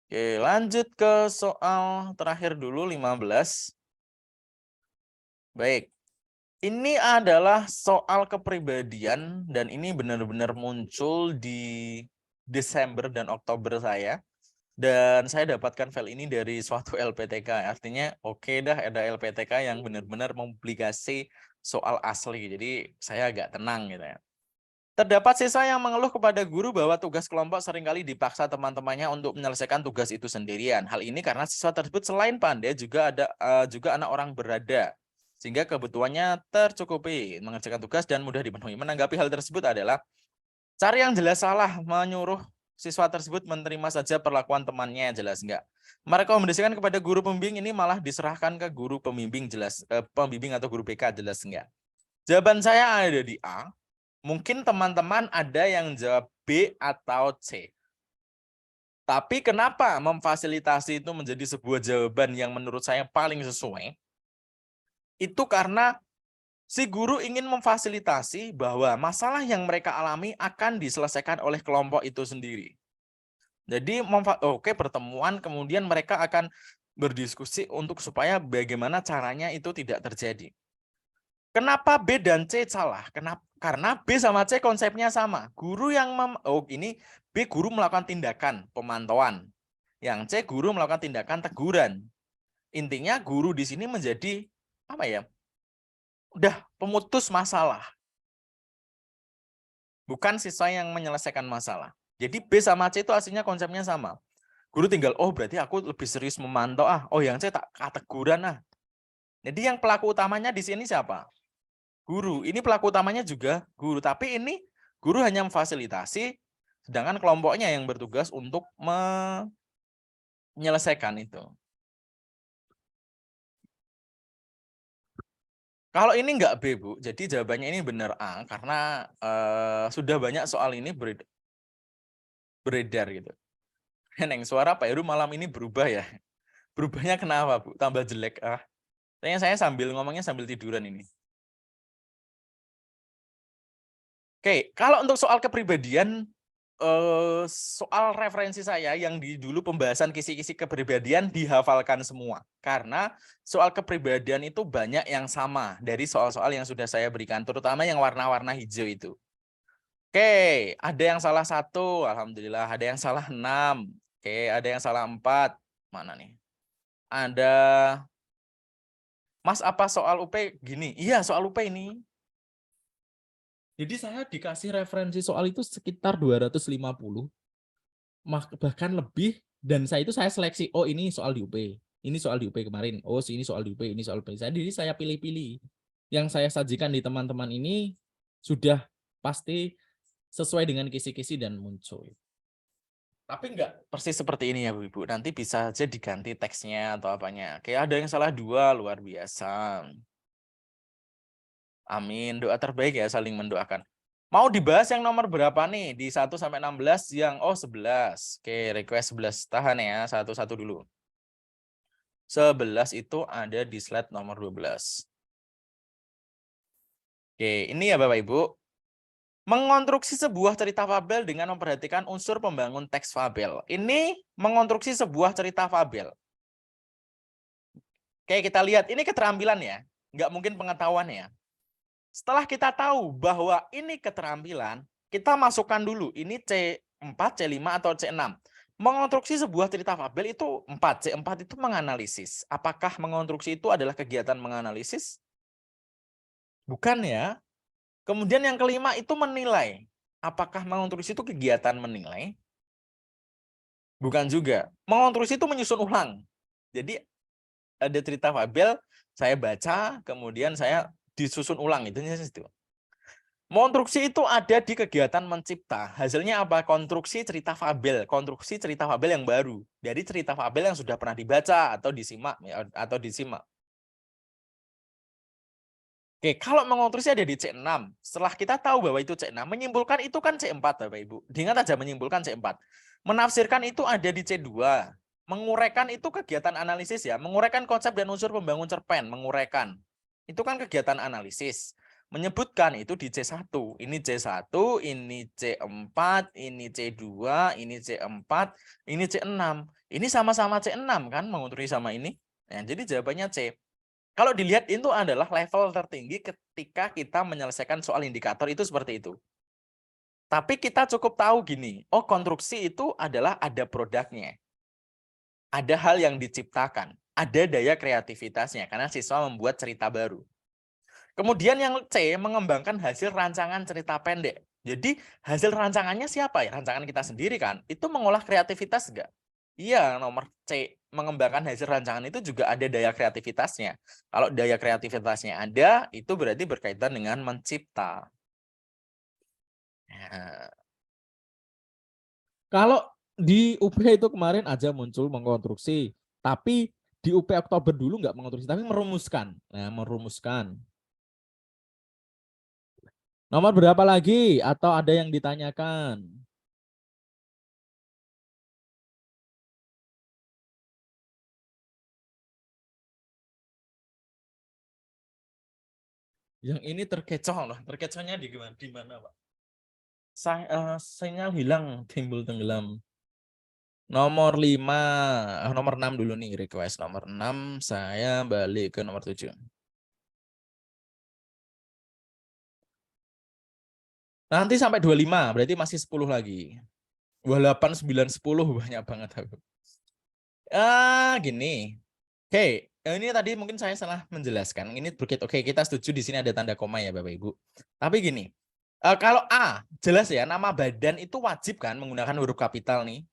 Oke, lanjut ke soal terakhir dulu 15. Baik. Ini adalah soal kepribadian dan ini benar-benar muncul di Desember dan Oktober saya. Dan saya dapatkan file ini dari suatu LPTK. Artinya dah ada LPTK yang benar-benar mempublikasi soal asli. Jadi saya agak tenang gitu ya. Terdapat siswa yang mengeluh kepada guru bahwa tugas kelompok seringkali dipaksa teman-temannya untuk menyelesaikan tugas itu sendirian. Hal ini karena siswa tersebut selain pandai juga anak orang berada. Sehingga kebutuhannya tercukupi mengerjakan tugas dan mudah dipenuhi. Menanggapi hal tersebut adalah cari yang jelas salah, menyuruh siswa tersebut menerima saja perlakuan temannya, jelas enggak. Merekomendasikan kepada guru pembimbing, ini malah diserahkan ke guru pembimbing, jelas pembimbing atau guru BK, jelas enggak. Jawaban saya ada di A. Mungkin teman-teman ada yang jawab B atau C. Tapi kenapa memfasilitasi itu menjadi sebuah jawaban yang menurut saya paling sesuai? Itu karena si guru ingin memfasilitasi bahwa masalah yang mereka alami akan diselesaikan oleh kelompok itu sendiri. Jadi oke, pertemuan kemudian mereka akan berdiskusi untuk supaya bagaimana caranya itu tidak terjadi. Kenapa B dan C salah? Karena B sama C konsepnya sama. Guru yang ini B guru melakukan tindakan pemantauan. Yang C guru melakukan tindakan teguran. Intinya guru di sini menjadi apa ya? Udah pemutus masalah. Bukan siswa yang menyelesaikan masalah. Jadi B sama C itu aslinya konsepnya sama. Guru tinggal, oh berarti aku lebih serius memantau oh yang C tak teguran Jadi yang pelaku utamanya di sini siapa? Guru. Ini pelaku utamanya juga guru, tapi ini guru hanya memfasilitasi, sedangkan kelompoknya yang bertugas untuk menyelesaikan itu. Kalau ini enggak B, Bu. Jadi jawabannya ini benar A, karena sudah banyak soal ini beredar gitu. Neng, suara Pak Heru malam ini berubah ya. Berubahnya kenapa, Bu? Tambah jelek. Kayaknya saya sambil ngomongnya sambil tiduran ini. Oke, kalau untuk soal kepribadian, soal referensi saya yang di dulu pembahasan kisi-kisi kepribadian dihafalkan semua. Karena soal kepribadian itu banyak yang sama dari soal-soal yang sudah saya berikan, terutama yang warna-warna hijau itu. Oke, ada yang salah 1, alhamdulillah. Ada yang salah 6. Oke, ada yang salah 4. Mana nih? Ada, Mas, apa soal UP gini? Iya, soal UP ini. Jadi saya dikasih referensi soal itu sekitar 250, bahkan lebih, dan saya seleksi, oh ini soal di UP, ini soal di UP kemarin, oh ini soal di UP, ini soal UP. Jadi saya pilih-pilih. Yang saya sajikan di teman-teman ini sudah pasti sesuai dengan kisi-kisi dan muncul. Tapi enggak persis seperti ini ya Bu Ibu. Nanti bisa aja diganti teksnya atau apanya. Kayak ada yang salah 2, luar biasa. Amin. Doa terbaik ya, saling mendoakan. Mau dibahas yang nomor berapa nih? Di 1 sampai 16 yang 11. Oke, request 11. Tahan ya, satu-satu dulu. 11 itu ada di slide nomor 12. Oke, ini ya Bapak Ibu. Mengonstruksi sebuah cerita fabel dengan memperhatikan unsur pembangun teks fabel. Ini mengonstruksi sebuah cerita fabel. Oke, kita lihat. Ini keterampilan ya. Nggak mungkin pengetahuan ya. Setelah kita tahu bahwa ini keterampilan, kita masukkan dulu ini C4, C5 atau C6. Mengonstruksi sebuah cerita fabel itu 4. C4 itu menganalisis. Apakah mengonstruksi itu adalah kegiatan menganalisis? Bukan ya. Kemudian yang kelima itu menilai. Apakah mengonstruksi itu kegiatan menilai? Bukan juga. Mengonstruksi itu menyusun ulang. Jadi ada cerita fabel, saya baca, kemudian saya disusun ulang, itu. Konstruksi itu ada di kegiatan mencipta. Hasilnya apa? Konstruksi cerita fabel. Konstruksi cerita fabel yang baru. Dari cerita fabel yang sudah pernah dibaca atau disimak. Oke, kalau mengonstruksi ada di C6. Setelah kita tahu bahwa itu C6, menyimpulkan itu kan C4, Bapak Ibu. Diingat aja menyimpulkan C4. Menafsirkan itu ada di C2. Menguraikan itu kegiatan analisis ya. Menguraikan konsep dan unsur pembangun cerpen. Menguraikan. Itu kan kegiatan analisis. Menyebutkan itu di C1. Ini C1, ini C4, ini C2, ini C4, ini C6. Ini sama-sama C6 kan, mengonstruksi sama ini. Nah, jadi jawabannya C. Kalau dilihat itu adalah level tertinggi ketika kita menyelesaikan soal indikator itu seperti itu. Tapi kita cukup tahu gini, oh konstruksi itu adalah ada produknya. Ada hal yang diciptakan, ada daya kreativitasnya karena siswa membuat cerita baru. Kemudian yang C, mengembangkan hasil rancangan cerita pendek. Jadi hasil rancangannya siapa ya? Rancangan kita sendiri kan? Itu mengolah kreativitas enggak? Iya, nomor C, mengembangkan hasil rancangan itu juga ada daya kreativitasnya. Kalau daya kreativitasnya ada, itu berarti berkaitan dengan mencipta. Nah. Kalau di UP itu kemarin aja muncul mengkonstruksi, tapi di UP Oktober dulu nggak mengonstruksi, tapi merumuskan. Nah, merumuskan. Nomor berapa lagi? Atau ada yang ditanyakan? Yang ini terkecoh loh. Terkecohnya di mana, Pak? Sinyal hilang, timbul tenggelam. Nomor 5, nomor 6 dulu nih request. Nomor 6 saya balik ke nomor 7. Nanti sampai 25, berarti masih 10 lagi. 28, 9, 10 banyak banget aku. Gini. Oke, ini tadi mungkin saya salah menjelaskan. Ini bukit. Oke, kita setuju di sini ada tanda koma ya Bapak Ibu. Tapi gini, kalau A, jelas ya nama badan itu wajib kan menggunakan huruf kapital nih.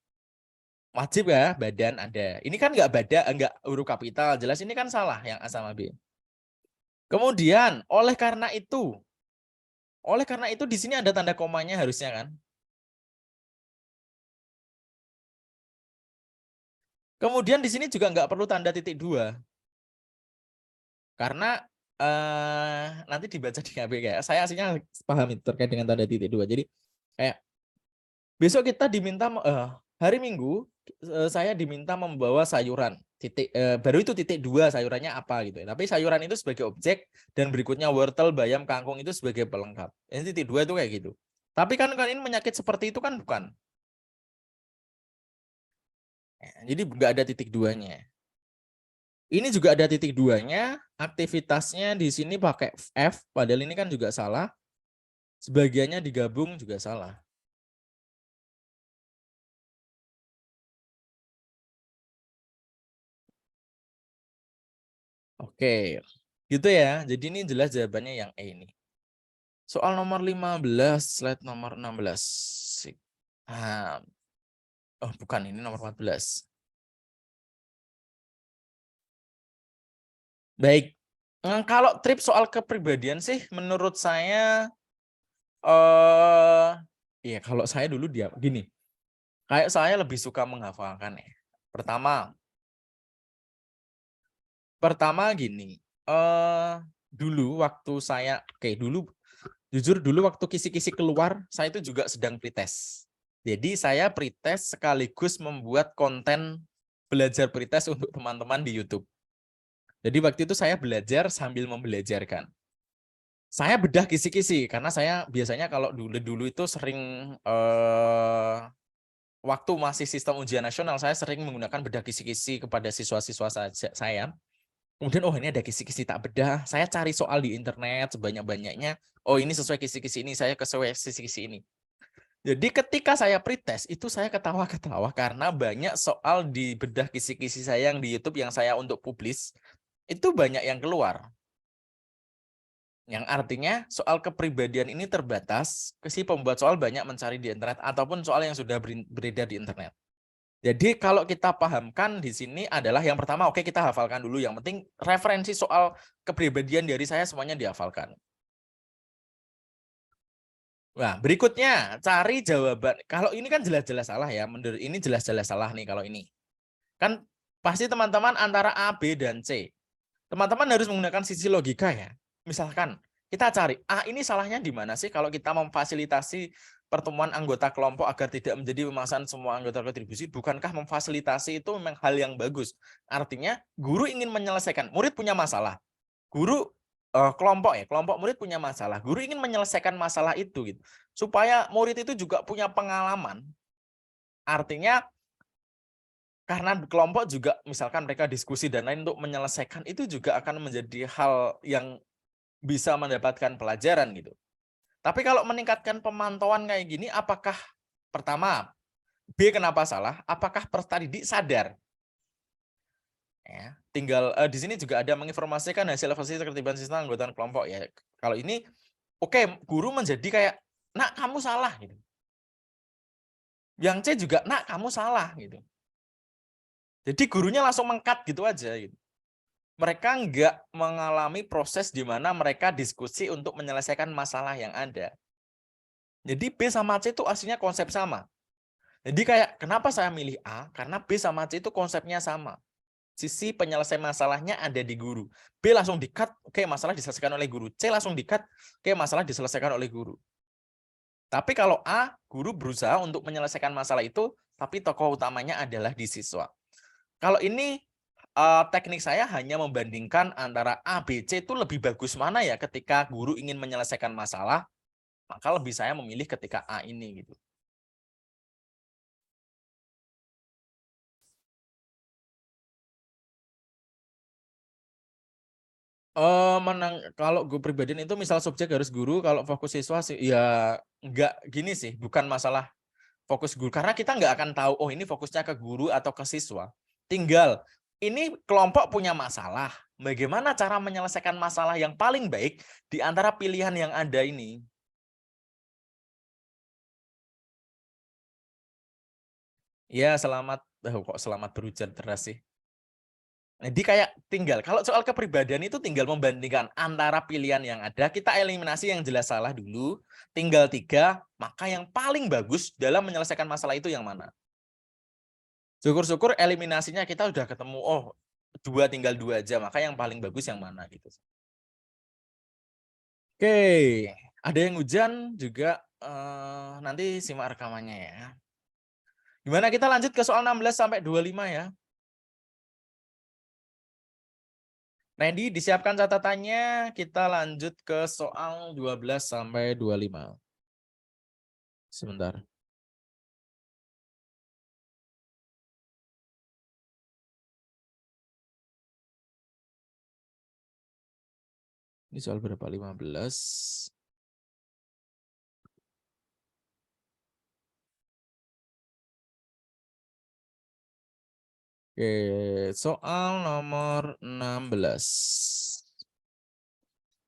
Wajib ya, badan ada. Ini kan enggak huruf kapital, jelas ini kan salah yang A sama B. Kemudian, oleh karena itu di sini ada tanda komanya harusnya kan. Kemudian di sini juga nggak perlu tanda titik 2. Karena nanti dibaca di KB kayak saya aslinya paham itu terkait dengan tanda titik 2. Jadi kayak besok kita diminta hari Minggu saya diminta membawa sayuran. Baru itu titik 2 sayurannya apa gitu ya. Tapi sayuran itu sebagai objek dan berikutnya wortel, bayam, kangkung itu sebagai pelengkap. Ini titik 2 itu kayak gitu. Tapi kan ini menyakit seperti itu kan bukan. Jadi nggak ada titik 2-nya. Ini juga ada titik 2-nya, aktivitasnya di sini pakai F, padahal ini kan juga salah. Sebagiannya digabung juga salah. Oke, gitu ya. Jadi ini jelas jawabannya yang E ini. Soal nomor 15, slide nomor 16. Oh bukan, ini nomor 14. Baik, kalau trip soal kepribadian sih menurut saya ya kalau saya dulu gini. Kayak saya lebih suka menghafalkan ya. Pertama gini, dulu waktu saya jujur dulu waktu kisi-kisi keluar, saya itu juga sedang pretest. Jadi saya pretest sekaligus membuat konten belajar pretest untuk teman-teman di YouTube. Jadi waktu itu saya belajar sambil membelajarkan. Saya bedah kisi-kisi karena saya biasanya kalau dulu itu sering waktu masih sistem ujian nasional saya sering menggunakan bedah kisi-kisi kepada siswa-siswa saya. Kemudian oh ini ada kisi-kisi tak bedah, saya cari soal di internet sebanyak-banyaknya. Oh ini sesuai kisi-kisi ini, saya sesuai kisi-kisi ini. Jadi ketika saya pretest itu saya ketawa-ketawa karena banyak soal di bedah kisi-kisi saya yang di YouTube yang saya untuk publis itu banyak yang keluar. Yang artinya soal kepribadian ini terbatas, si pembuat soal banyak mencari di internet ataupun soal yang sudah beredar di internet. Jadi kalau kita pahamkan di sini adalah yang pertama, oke kita hafalkan dulu. Yang penting referensi soal kepribadian dari saya semuanya dihafalkan. Nah, berikutnya cari jawaban. Kalau ini kan jelas-jelas salah ya. Menurut ini jelas-jelas salah nih kalau ini. Kan pasti teman-teman antara A, B, dan C. Teman-teman harus menggunakan sisi logika ya. Misalkan kita cari A ini salahnya di mana sih kalau kita memfasilitasi pertemuan anggota kelompok agar tidak menjadi pemasangan semua anggota kontribusi, bukankah memfasilitasi itu memang hal yang bagus? Artinya guru ingin menyelesaikan, murid punya masalah. Guru kelompok murid punya masalah. Guru ingin menyelesaikan masalah itu gitu. Supaya murid itu juga punya pengalaman. Artinya karena kelompok juga misalkan mereka diskusi dan lain untuk menyelesaikan itu juga akan menjadi hal yang bisa mendapatkan pelajaran gitu. Tapi kalau meningkatkan pemantauan kayak gini, apakah pertama B kenapa salah? Apakah peserta didik sadar? Ya, tinggal di sini juga ada menginformasikan hasil evaluasi ketertiban sistem anggota kelompok ya. Kalau ini oke, guru menjadi kayak, "Nak, kamu salah." gitu. Yang C juga, "Nak, kamu salah." gitu. Jadi gurunya langsung mengkat gitu aja gitu. Mereka nggak mengalami proses di mana mereka diskusi untuk menyelesaikan masalah yang ada. Jadi B sama C itu aslinya konsep sama. Jadi kayak kenapa saya milih A? Karena B sama C itu konsepnya sama. sisi penyelesaian masalahnya ada di guru. B langsung di-cut, oke masalah diselesaikan oleh guru. C langsung di-cut, oke masalah diselesaikan oleh guru. Tapi kalau A, guru berusaha untuk menyelesaikan masalah itu, tapi tokoh utamanya adalah di siswa. Kalau ini teknik saya hanya membandingkan antara A, B, C itu lebih bagus mana ya ketika guru ingin menyelesaikan masalah, maka lebih saya memilih ketika A ini gitu. Kalau gue pribadian itu misal subjek harus guru, kalau fokus siswa sih ya enggak gini sih, bukan masalah fokus guru karena kita nggak akan tahu oh ini fokusnya ke guru atau ke siswa. Tinggal ini kelompok punya masalah. Bagaimana cara menyelesaikan masalah yang paling baik di antara pilihan yang ada ini? Ya, kok selamat berhujan deras sih. Jadi kayak tinggal kalau soal kepribadian itu tinggal membandingkan antara pilihan yang ada, kita eliminasi yang jelas salah dulu, tinggal 3, maka yang paling bagus dalam menyelesaikan masalah itu yang mana? Syukur-syukur eliminasinya kita udah ketemu, oh 2 tinggal 2 aja, maka yang paling bagus yang mana gitu. Oke, ada yang hujan juga, nanti simak rekamannya ya. Gimana kita lanjut ke soal 16 sampai 25 ya. Randy, disiapkan catatannya, kita lanjut ke soal 12 sampai 25. Sebentar. Ini soal berapa? 15. Oke, soal nomor 16.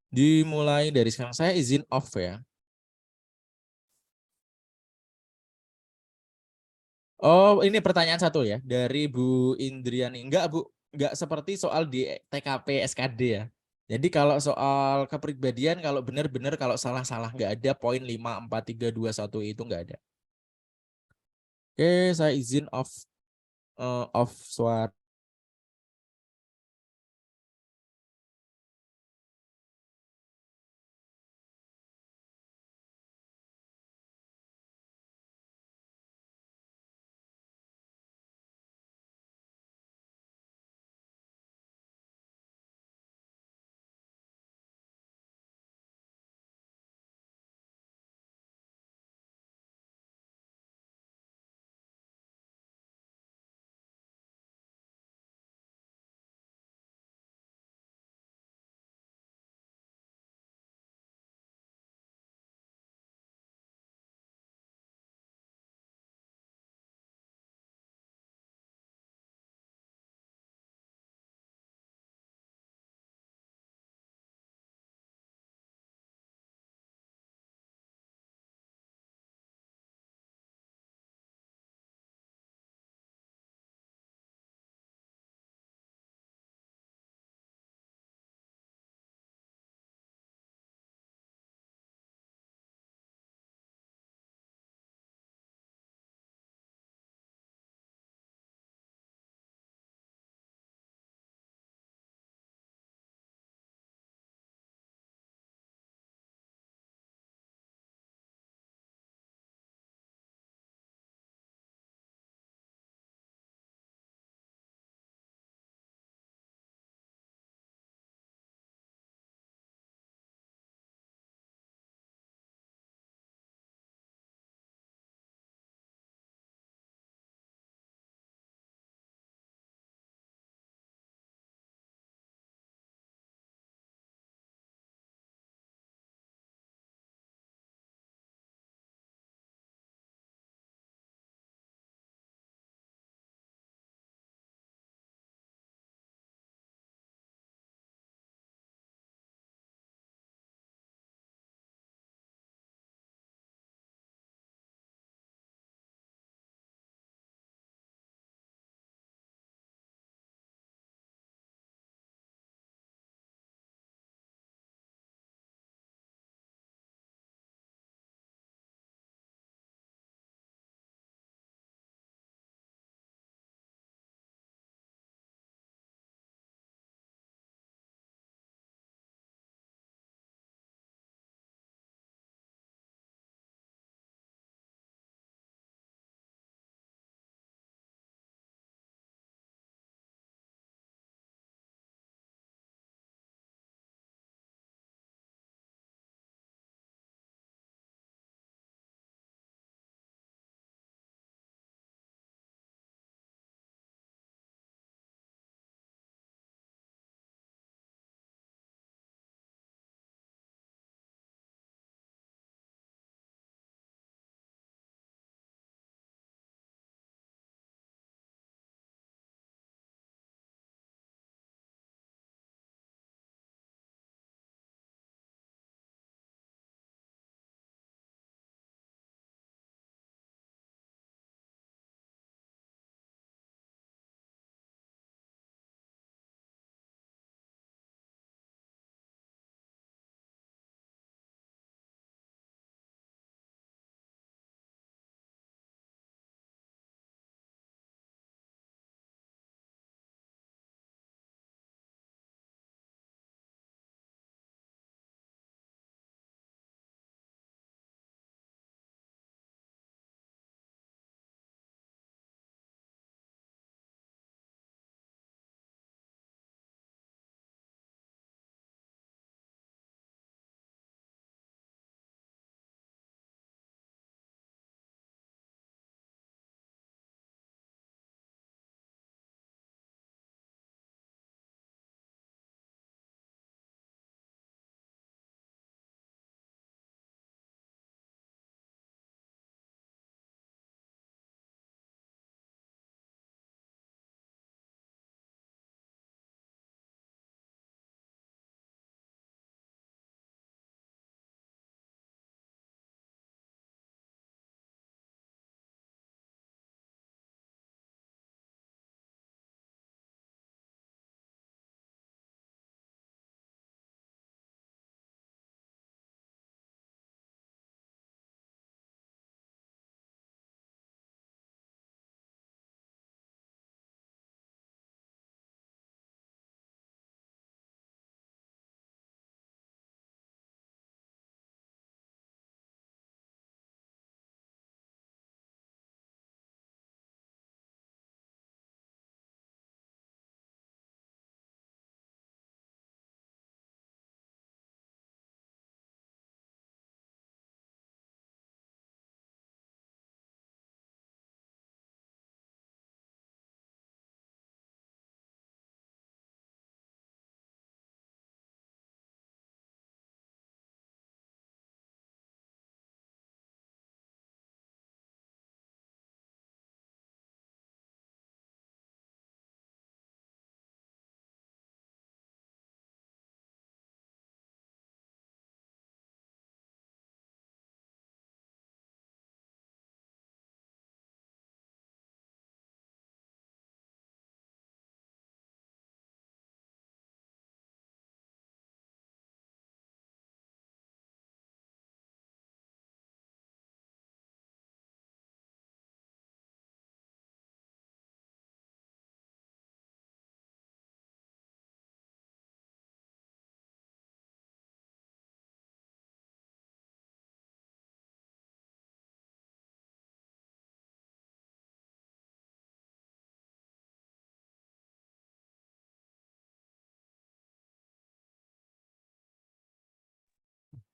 Dimulai dari sekarang. Saya izin off ya. Oh, ini pertanyaan satu ya dari Bu Indriani. Enggak, Bu. Enggak seperti soal di TKP SKD ya. Jadi kalau soal kepribadian kalau benar-benar kalau salah-salah enggak ada poin 5, 4, 3, 2, 1 itu enggak ada. Oke, saya izin off suara.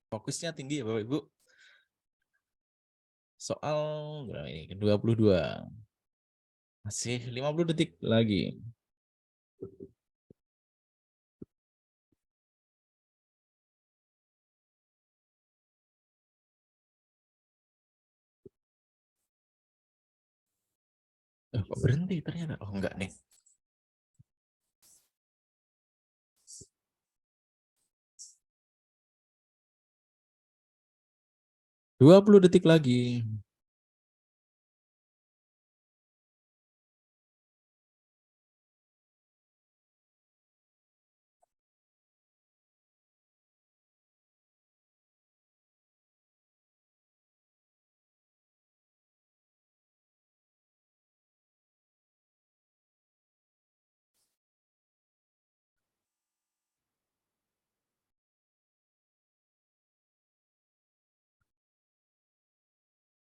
Fokusnya tinggi ya Bapak Ibu. Soal berapa ini? 22. Masih 50 detik lagi. Kok berhenti ternyata? Oh enggak nih. 20 detik lagi.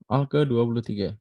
Soal ke 23.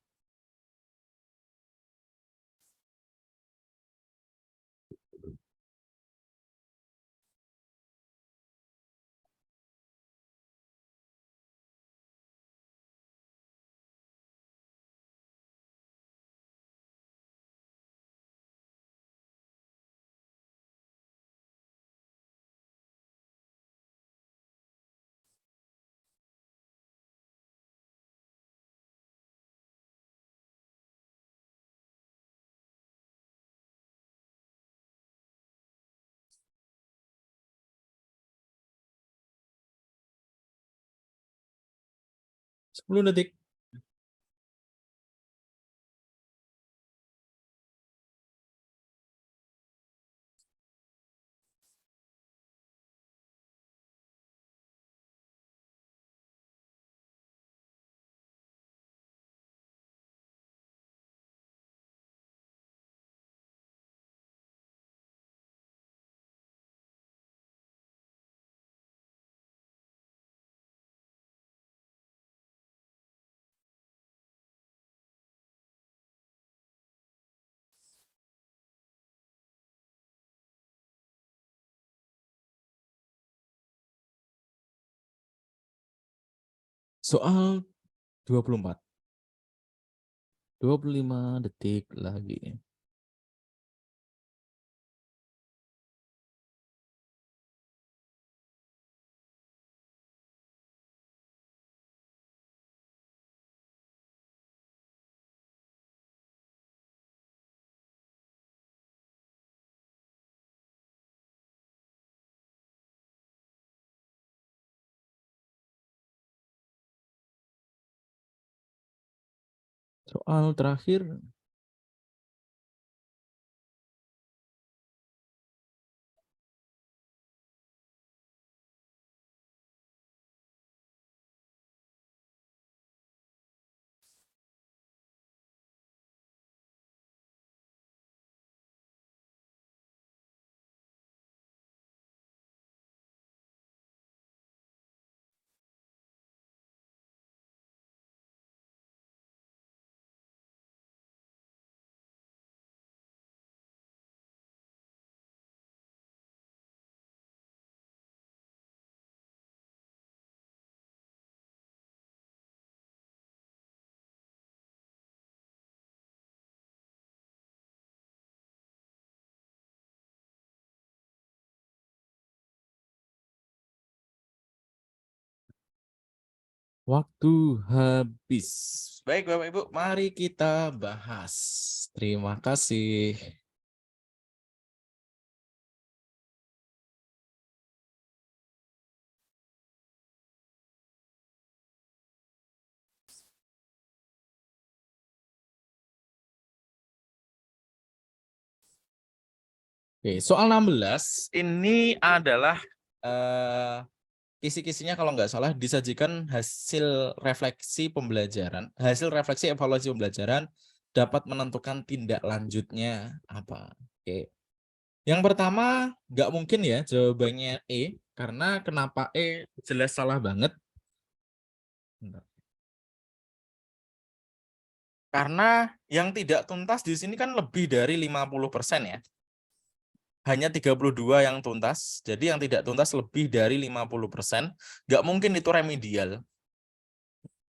Sepuluh detik. Soal 24. 25 detik lagi. Soal terakhir. Waktu habis. Baik Bapak Ibu, mari kita bahas. Terima kasih. Oke, soal 16 ini adalah kisi-kisinya kalau nggak salah disajikan hasil refleksi pembelajaran, hasil refleksi evaluasi pembelajaran dapat menentukan tindak lanjutnya apa. Oke. Yang pertama, nggak mungkin ya jawabannya E, karena kenapa E jelas salah banget. Bentar. Karena yang tidak tuntas di sini kan lebih dari 50% ya. hanya 32 yang tuntas. Jadi yang tidak tuntas lebih dari 50%. Nggak mungkin itu remedial.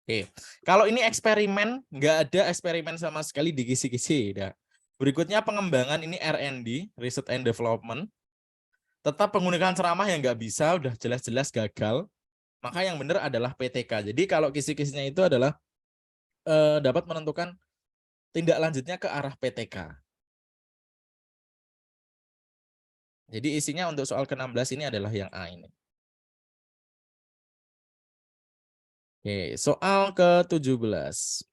Oke, kalau ini eksperimen, nggak ada eksperimen sama sekali di kisi-kisi. Nah, berikutnya pengembangan ini R&D, Research and Development. Tetap penggunaan ceramah yang nggak bisa, udah jelas-jelas gagal. Maka yang benar adalah PTK. Jadi kalau kisi-kisinya itu adalah dapat menentukan tindak lanjutnya ke arah PTK. Jadi isinya untuk soal ke-16 ini adalah yang A ini. Oke, soal ke-17.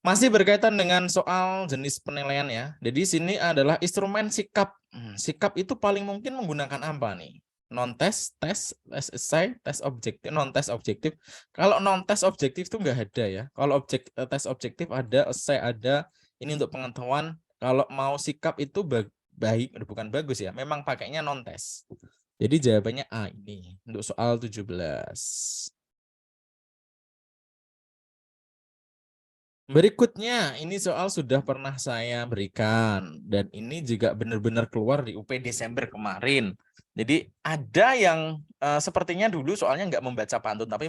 Masih berkaitan dengan soal jenis penilaian ya. Jadi sini adalah instrumen sikap. Sikap itu paling mungkin menggunakan apa nih? Non-tes, tes esai, tes objektif, non-tes objektif. Kalau non-tes objektif itu nggak ada ya. Kalau tes objektif ada, esai ada. Ini untuk pengetahuan. Kalau mau sikap itu baik, bukan bagus ya. Memang pakainya non-tes. Jadi jawabannya A ini untuk soal 17. Berikutnya, ini soal sudah pernah saya berikan dan ini juga benar-benar keluar di UP Desember kemarin. Jadi ada yang sepertinya dulu soalnya nggak membaca pantun tapi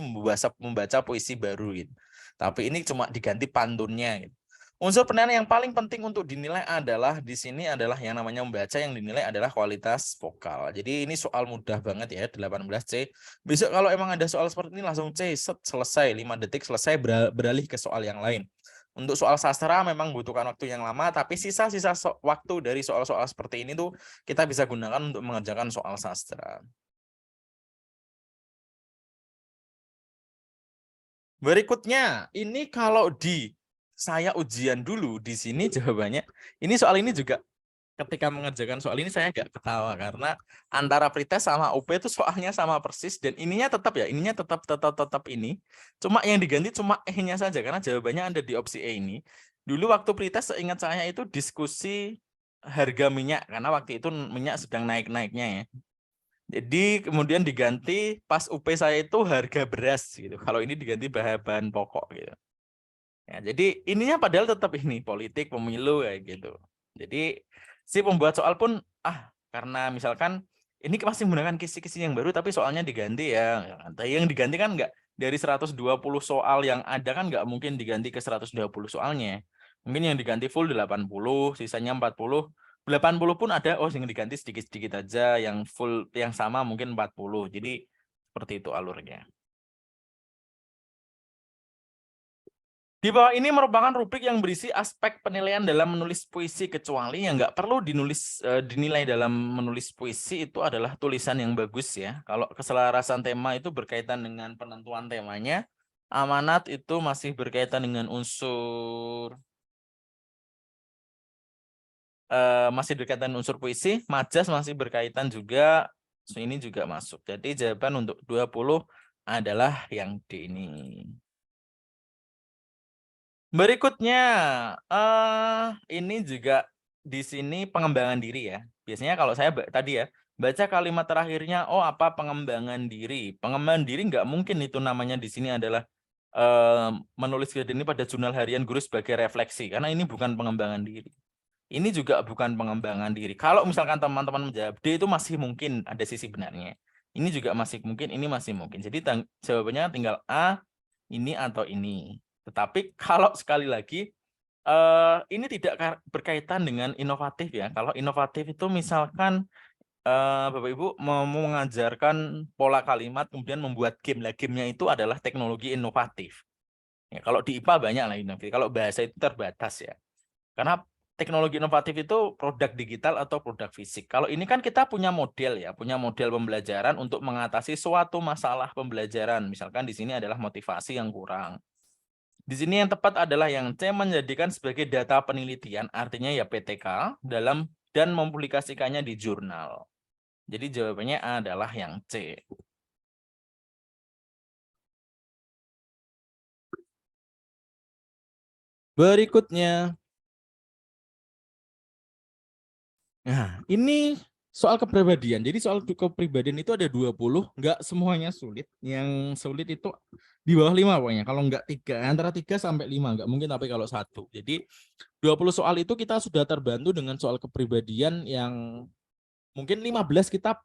membaca puisi baru gitu. Tapi ini cuma diganti pantunnya gitu. Unsur penilaian yang paling penting untuk dinilai adalah di sini adalah yang namanya membaca, yang dinilai adalah kualitas vokal. Jadi ini soal mudah banget ya, 18C. Besok kalau emang ada soal seperti ini langsung C, set, selesai 5 detik selesai, beralih ke soal yang lain. Untuk soal sastra memang butuhkan waktu yang lama, tapi sisa-sisa waktu dari soal-soal seperti ini tuh kita bisa gunakan untuk mengerjakan soal sastra. Berikutnya, ini kalau di saya ujian dulu di sini jawabannya, ini soal ini juga ketika mengerjakan soal ini saya agak ketawa karena antara pretest sama UP itu soalnya sama persis dan ininya tetap ya, ininya tetap ini. Cuma yang diganti cuma E-nya saja karena jawabannya ada di opsi E ini. Dulu waktu pretest seingat saya itu diskusi harga minyak karena waktu itu minyak sedang naik-naiknya ya. Jadi kemudian diganti pas UP saya itu harga beras gitu. Kalau ini diganti bahan pokok gitu. Ya, jadi ininya padahal tetap ini politik pemilu kayak gitu. Jadi si pembuat soal pun karena misalkan ini masih menggunakan kisi-kisi yang baru tapi soalnya diganti ya. Yang diganti kan enggak dari 120 soal yang ada kan enggak mungkin diganti ke 120 soalnya. Mungkin yang diganti full 80, sisanya 40. 80 pun ada yang diganti sedikit-sedikit aja, yang full yang sama mungkin 40. Jadi seperti itu alurnya. Di bawah ini merupakan rubrik yang berisi aspek penilaian dalam menulis puisi, kecuali yang nggak perlu dinilai dalam menulis puisi itu adalah tulisan yang bagus ya. Kalau keselarasan tema itu berkaitan dengan penentuan temanya, amanat itu masih berkaitan dengan unsur puisi, majas masih berkaitan juga, ini juga masuk. Jadi jawaban untuk 20 adalah yang D ini. Berikutnya, ini juga di sini pengembangan diri ya. Biasanya kalau saya tadi ya, baca kalimat terakhirnya, apa pengembangan diri. Pengembangan diri nggak mungkin itu namanya di sini adalah menulis ini pada jurnal harian guru sebagai refleksi, karena ini bukan pengembangan diri. Ini juga bukan pengembangan diri. Kalau misalkan teman-teman menjawab D itu masih mungkin ada sisi benarnya. Ini juga masih mungkin, ini masih mungkin. Jadi jawabannya tinggal A, ini atau ini. Tetapi kalau sekali lagi ini tidak berkaitan dengan inovatif ya. Kalau inovatif itu misalkan Bapak Ibu mau mengajarkan pola kalimat kemudian membuat game. Lah gamenya itu adalah teknologi inovatif. Ya, kalau di IPA banyak lah inovatif. Kalau bahasa itu terbatas ya. Karena teknologi inovatif itu produk digital atau produk fisik. Kalau ini kan kita punya model ya, punya model pembelajaran untuk mengatasi suatu masalah pembelajaran. Misalkan di sini adalah motivasi yang kurang. Di sini yang tepat adalah yang C, menjadikan sebagai data penelitian, artinya ya PTK, dan mempublikasikannya di jurnal. Jadi jawabannya adalah yang C. Berikutnya. Nah, ini soal kepribadian. Jadi soal kepribadian itu ada 20, nggak semuanya sulit. Yang sulit itu di bawah 5 pokoknya. Kalau nggak 3, antara 3 sampai 5, nggak mungkin tapi kalau 1. Jadi 20 soal itu kita sudah terbantu dengan soal kepribadian yang mungkin 15 kita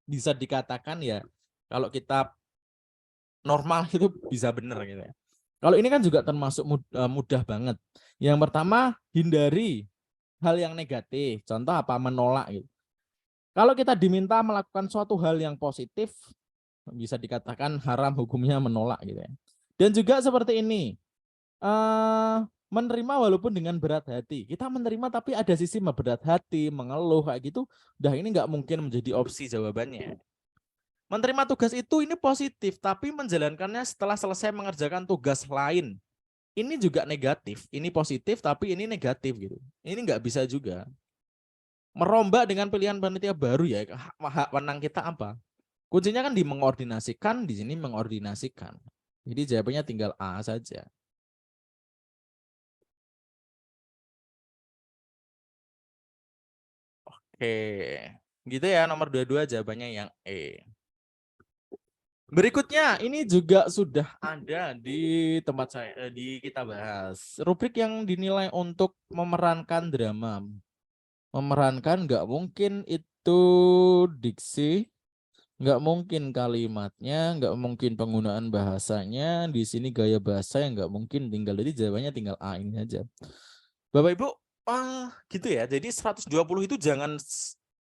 bisa dikatakan ya kalau kita normal itu bisa benar gitu ya. Kalau ini kan juga termasuk mudah banget. Yang pertama, hindari hal yang negatif. Contoh apa? Menolak gitu. Kalau kita diminta melakukan suatu hal yang positif, bisa dikatakan haram hukumnya menolak gitu ya. Dan juga seperti ini, menerima walaupun dengan berat hati. Kita menerima tapi ada sisi berat hati, mengeluh kayak gitu, udah ini nggak mungkin menjadi opsi jawabannya. Menerima tugas itu ini positif, tapi menjalankannya setelah selesai mengerjakan tugas lain, ini juga negatif. Ini positif tapi ini negatif gitu. Ini nggak bisa juga. Merombak dengan pilihan panitia baru ya, hak wenang kita apa? Kuncinya kan di mengordinasikan, di sini mengordinasikan. Jadi jawabannya tinggal A saja. Oke, gitu ya, nomor 22 jawabannya yang E. Berikutnya, ini juga sudah ada di tempat saya, di kita bahas. Rubrik yang dinilai untuk memerankan drama. Memerankan nggak mungkin itu diksi, nggak mungkin kalimatnya, nggak mungkin penggunaan bahasanya. Di sini gaya bahasa yang nggak mungkin, tinggal jadi jawabannya tinggal A ini aja. Bapak Ibu, gitu ya. Jadi 120 itu jangan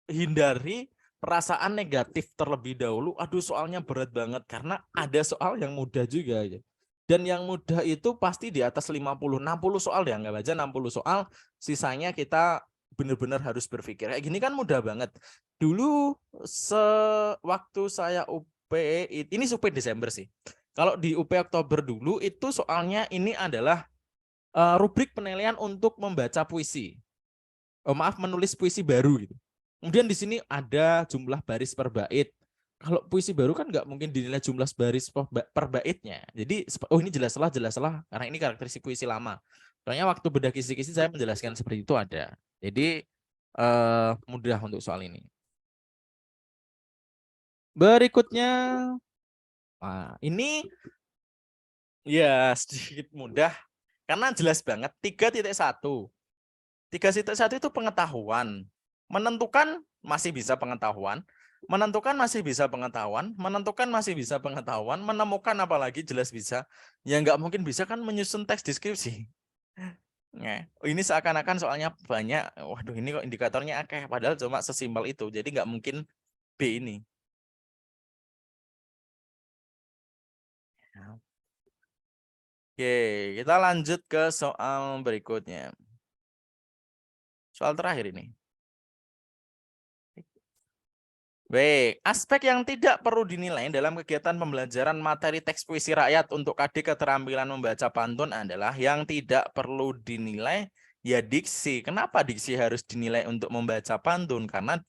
hindari perasaan negatif terlebih dahulu. Aduh, soalnya berat banget karena ada soal yang mudah juga ya. Dan yang mudah itu pasti di atas 50, 60 soal ya, nggak baca 60 soal, sisanya kita benar-benar harus berpikir. Kayak gini kan mudah banget. Dulu sewaktu saya UP, ini UP Desember sih. Kalau di UP Oktober dulu itu soalnya ini adalah rubrik penilaian untuk membaca puisi. Maaf, menulis puisi baru gitu. Kemudian di sini ada jumlah baris per bait. Kalau puisi baru kan nggak mungkin dinilai jumlah baris per baitnya. Jadi oh ini jelas salah karena ini karakteristik puisi lama. Soalnya waktu bedah kisi-kisi saya menjelaskan seperti itu ada. Jadi mudah untuk soal ini. Berikutnya, ini ya sedikit mudah karena jelas banget 3.1. 3.1 itu pengetahuan. Menentukan masih bisa pengetahuan, menentukan masih bisa pengetahuan, menentukan masih bisa pengetahuan, menemukan apalagi jelas bisa. Ya nggak mungkin bisa kan menyusun teks deskripsi. Nah, ini seakan-akan soalnya banyak. Waduh, ini kok indikatornya akeh, padahal cuma sesimpel itu. Jadi nggak mungkin B ini. Oke, kita lanjut ke soal berikutnya. Soal terakhir ini. Baik, aspek yang tidak perlu dinilai dalam kegiatan pembelajaran materi teks puisi rakyat untuk adik keterampilan membaca pantun adalah yang tidak perlu dinilai ya diksi. Kenapa diksi harus dinilai untuk membaca pantun? Karena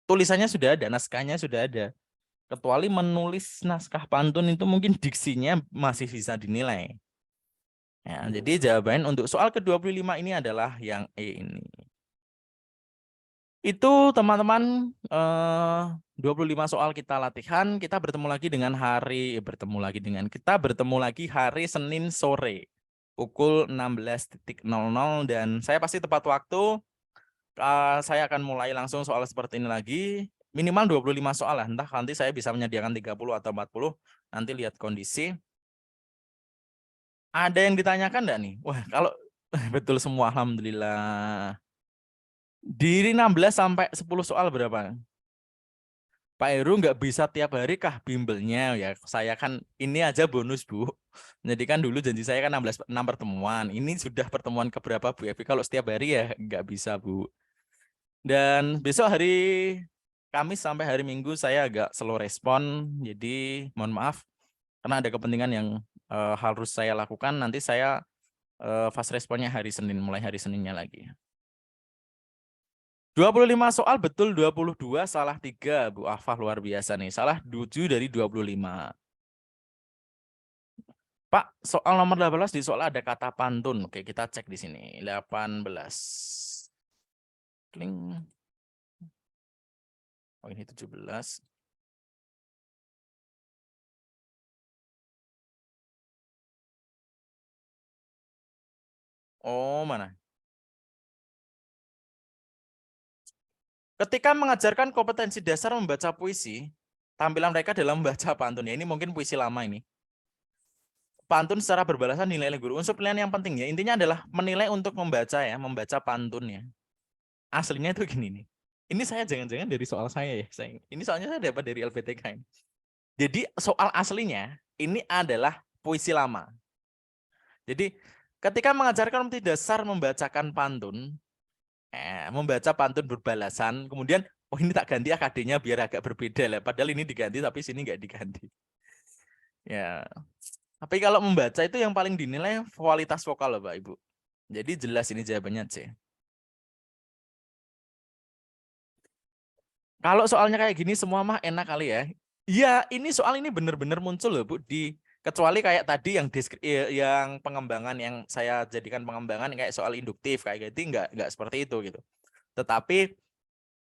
tulisannya sudah ada, naskahnya sudah ada. Kecuali menulis naskah pantun itu mungkin diksinya masih bisa dinilai. Ya, jadi jawaban untuk soal ke-25 ini adalah yang E ini. Itu teman-teman 25 soal kita latihan, kita bertemu lagi hari Senin sore pukul 16.00 dan saya pasti tepat waktu. Saya akan mulai langsung soal seperti ini lagi. Minimal 25 soal lah, entah nanti saya bisa menyediakan 30 atau 40, nanti lihat kondisi. Ada yang ditanyakan enggak nih? Wah, kalau betul semua alhamdulillah. Di 16 sampai 10 soal berapa? Pak Heru nggak bisa tiap hari kah bimbelnya ya? Saya kan ini aja bonus Bu. Jadi kan dulu janji saya kan 6 pertemuan. Ini sudah pertemuan keberapa Bu Evi? Kalau setiap hari ya nggak bisa Bu. Dan besok hari Kamis sampai hari Minggu saya agak slow respon. Jadi mohon maaf karena ada kepentingan yang harus saya lakukan. Nanti saya fast responnya hari Senin, mulai hari Seninnya lagi. 25 soal betul 22, salah 3. Bu Afah luar biasa nih. Salah 7 dari 25. Pak, soal nomor 18 di soal ada kata pantun. Oke, kita cek di sini. 18. Kling. Oh, ini 17. Oh, mana? Ketika mengajarkan kompetensi dasar membaca puisi, tampilan mereka dalam membaca pantun. Ya, ini mungkin puisi lama ini. Pantun secara berbalasan nilai guru. Unsur penilaian yang penting ya, intinya adalah menilai untuk membaca ya, membaca pantunnya. Aslinya itu gini nih. Ini saya jangan-jangan dari soal saya ya. Ini soalnya saya dapat dari LPTK ini. Jadi soal aslinya ini adalah puisi lama. Jadi ketika mengajarkan kompetensi dasar membacakan pantun, membaca pantun berbalasan, kemudian oh ini tak ganti AKD-nya biar agak berbeda lah. Padahal ini diganti tapi sini nggak diganti. Ya. Tapi kalau membaca itu yang paling dinilai kualitas vokal loh, Pak Ibu. Jadi jelas ini jawabannya C. Kalau soalnya kayak gini semua mah enak kali ya. Iya, ini soal ini benar-benar muncul loh, Bu, di kecuali kayak tadi yang pengembangan yang saya jadikan pengembangan kayak soal induktif kayak gitu enggak seperti itu gitu. Tetapi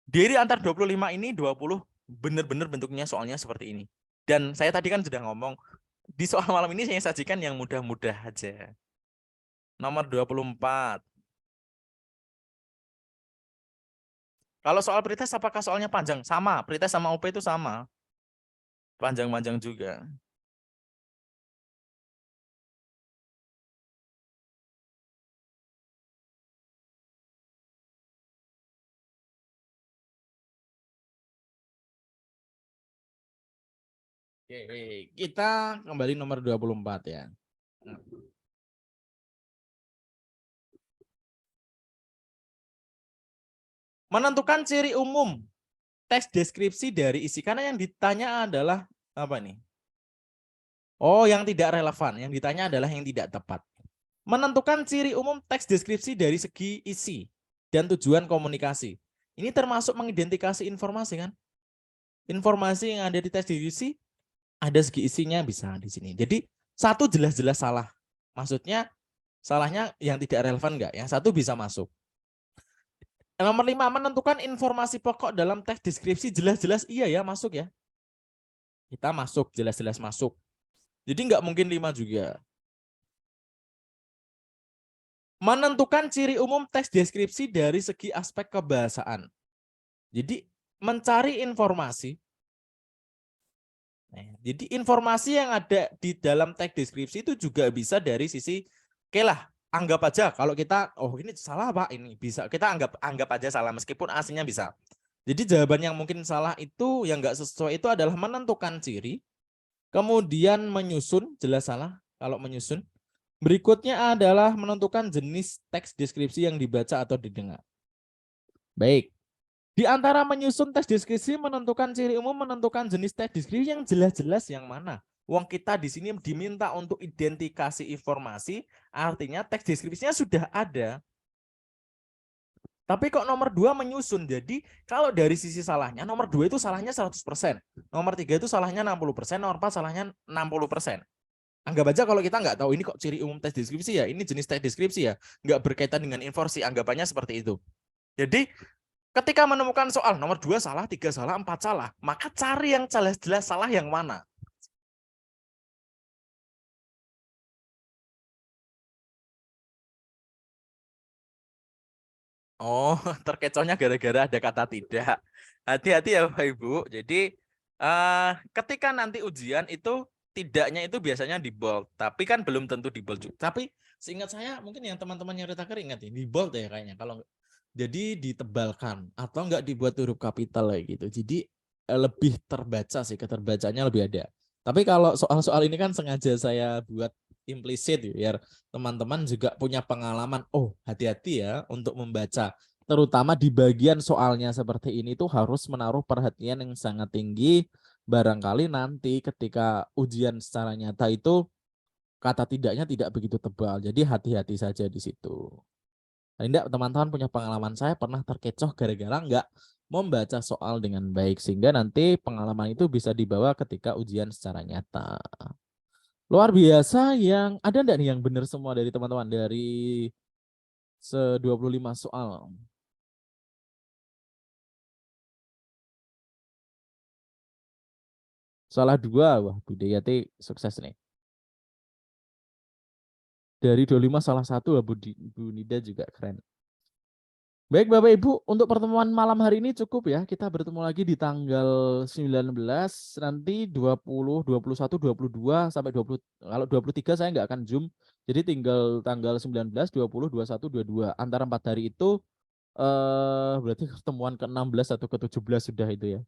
dari antar 25 ini 20 benar-benar bentuknya soalnya seperti ini. Dan saya tadi kan sudah ngomong di soal malam ini saya sajikan yang mudah-mudah aja. Nomor 24. Kalau soal pretest apakah soalnya panjang? Sama, pretest sama UP itu sama. Panjang-panjang juga. Oke, kita kembali nomor 24 ya. Menentukan ciri umum teks deskripsi dari isi. Karena yang ditanya adalah apa nih? Oh, yang tidak relevan. Yang ditanya adalah yang tidak tepat. Menentukan ciri umum teks deskripsi dari segi isi dan tujuan komunikasi. Ini termasuk mengidentifikasi informasi kan? Informasi yang ada di teks deskripsi ada segi isinya bisa di sini. Jadi satu jelas-jelas salah. Maksudnya salahnya yang tidak relevan enggak? Yang satu bisa masuk. Nomor 5, menentukan informasi pokok dalam teks deskripsi jelas-jelas iya ya masuk ya. Kita masuk, jelas-jelas masuk. Jadi nggak mungkin 5 juga. Menentukan ciri umum teks deskripsi dari segi aspek kebahasaan. Jadi mencari informasi. Jadi informasi yang ada di dalam teks deskripsi itu juga bisa dari sisi, oke lah, anggap aja kalau kita, oh ini salah Pak, ini bisa kita anggap aja salah meskipun aslinya bisa. Jadi jawaban yang mungkin salah itu yang nggak sesuai itu adalah menentukan ciri, kemudian menyusun, jelas salah kalau menyusun. Berikutnya adalah menentukan jenis teks deskripsi yang dibaca atau didengar. Baik. Di antara menyusun teks deskripsi, menentukan ciri umum, menentukan jenis teks deskripsi yang jelas-jelas yang mana. Wong kita di sini diminta untuk identifikasi informasi, artinya teks deskripsinya sudah ada. Tapi kok nomor 2 menyusun. Jadi kalau dari sisi salahnya, nomor 2 itu salahnya 100%. Nomor 3 itu salahnya 60%, nomor 4 salahnya 60%. Anggap aja kalau kita nggak tahu ini kok ciri umum teks deskripsi ya, ini jenis teks deskripsi ya, nggak berkaitan dengan informasi, anggapannya seperti itu. Jadi ketika menemukan soal nomor 2 salah, 3 salah, 4 salah, maka cari yang jelas-jelas salah yang mana. Oh, terkecohnya gara-gara ada kata tidak. Hati-hati ya Bapak Ibu. Jadi ketika nanti ujian itu tidaknya itu biasanya di bold, tapi kan belum tentu di bold juga. Tapi seingat saya mungkin yang teman-teman yang retaker ingat ya, di bold ya kayaknya. Kalau jadi ditebalkan atau enggak dibuat huruf kapital kayak gitu. Jadi lebih terbaca sih, keterbacanya lebih ada. Tapi kalau soal-soal ini kan sengaja saya buat implisit biar teman-teman juga punya pengalaman. Oh, hati-hati ya untuk membaca. Terutama di bagian soalnya seperti ini tuh harus menaruh perhatian yang sangat tinggi. Barangkali nanti ketika ujian secara nyata itu kata tidaknya tidak begitu tebal. Jadi hati-hati saja di situ. Tidak, teman-teman punya pengalaman saya pernah terkecoh gara-gara nggak membaca soal dengan baik. Sehingga nanti pengalaman itu bisa dibawa ketika ujian secara nyata. Luar biasa yang ada enggak nih yang benar semua dari teman-teman dari 25 soal? Salah 2. Wah, Budayati sukses nih. Dari 25 salah 1, Bu Nida juga keren. Baik Bapak Ibu, untuk pertemuan malam hari ini cukup ya. Kita bertemu lagi di tanggal 19, nanti 20, 21, 22 sampai 20. Kalau 23 saya nggak akan Zoom. Jadi tinggal tanggal 19, 20, 21, 22. Antara 4 hari itu berarti pertemuan ke-16 atau ke-17 sudah itu ya.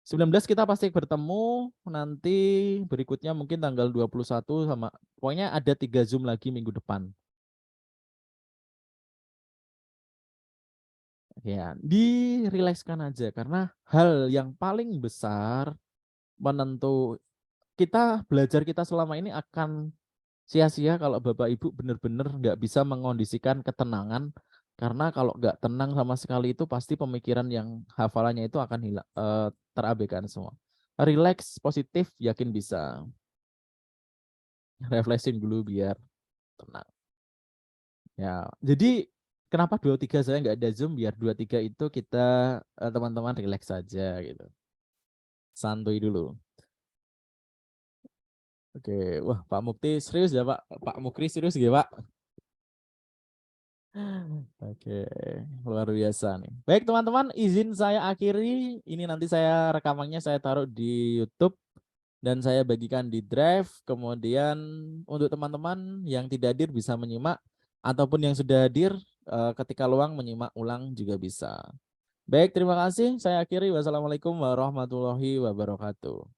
19 kita pasti bertemu, nanti berikutnya mungkin tanggal 21 sama pokoknya ada 3 Zoom lagi minggu depan. Ya, dirilekskan aja karena hal yang paling besar menentu kita belajar kita selama ini akan sia-sia kalau Bapak Ibu benar-benar nggak bisa mengondisikan ketenangan, karena kalau nggak tenang sama sekali itu pasti pemikiran yang hafalannya itu akan hilang, terabaikan semua. Relax, positif, yakin bisa. Refreshing dulu biar tenang. Ya, jadi kenapa 23 saya nggak ada Zoom, biar 23 itu kita teman-teman relax saja gitu. Santuy dulu. Oke, wah Pak Mukti serius ya Pak? Pak Mukri serius ya Pak? Oke, luar biasa nih. Baik teman-teman, izin saya akhiri. Ini nanti saya rekamannya saya taruh di YouTube dan saya bagikan di Drive. Kemudian untuk teman-teman yang tidak hadir bisa menyimak, ataupun yang sudah hadir ketika luang menyimak ulang juga bisa. Baik, terima kasih. Saya akhiri. Wassalamualaikum warahmatullahi wabarakatuh.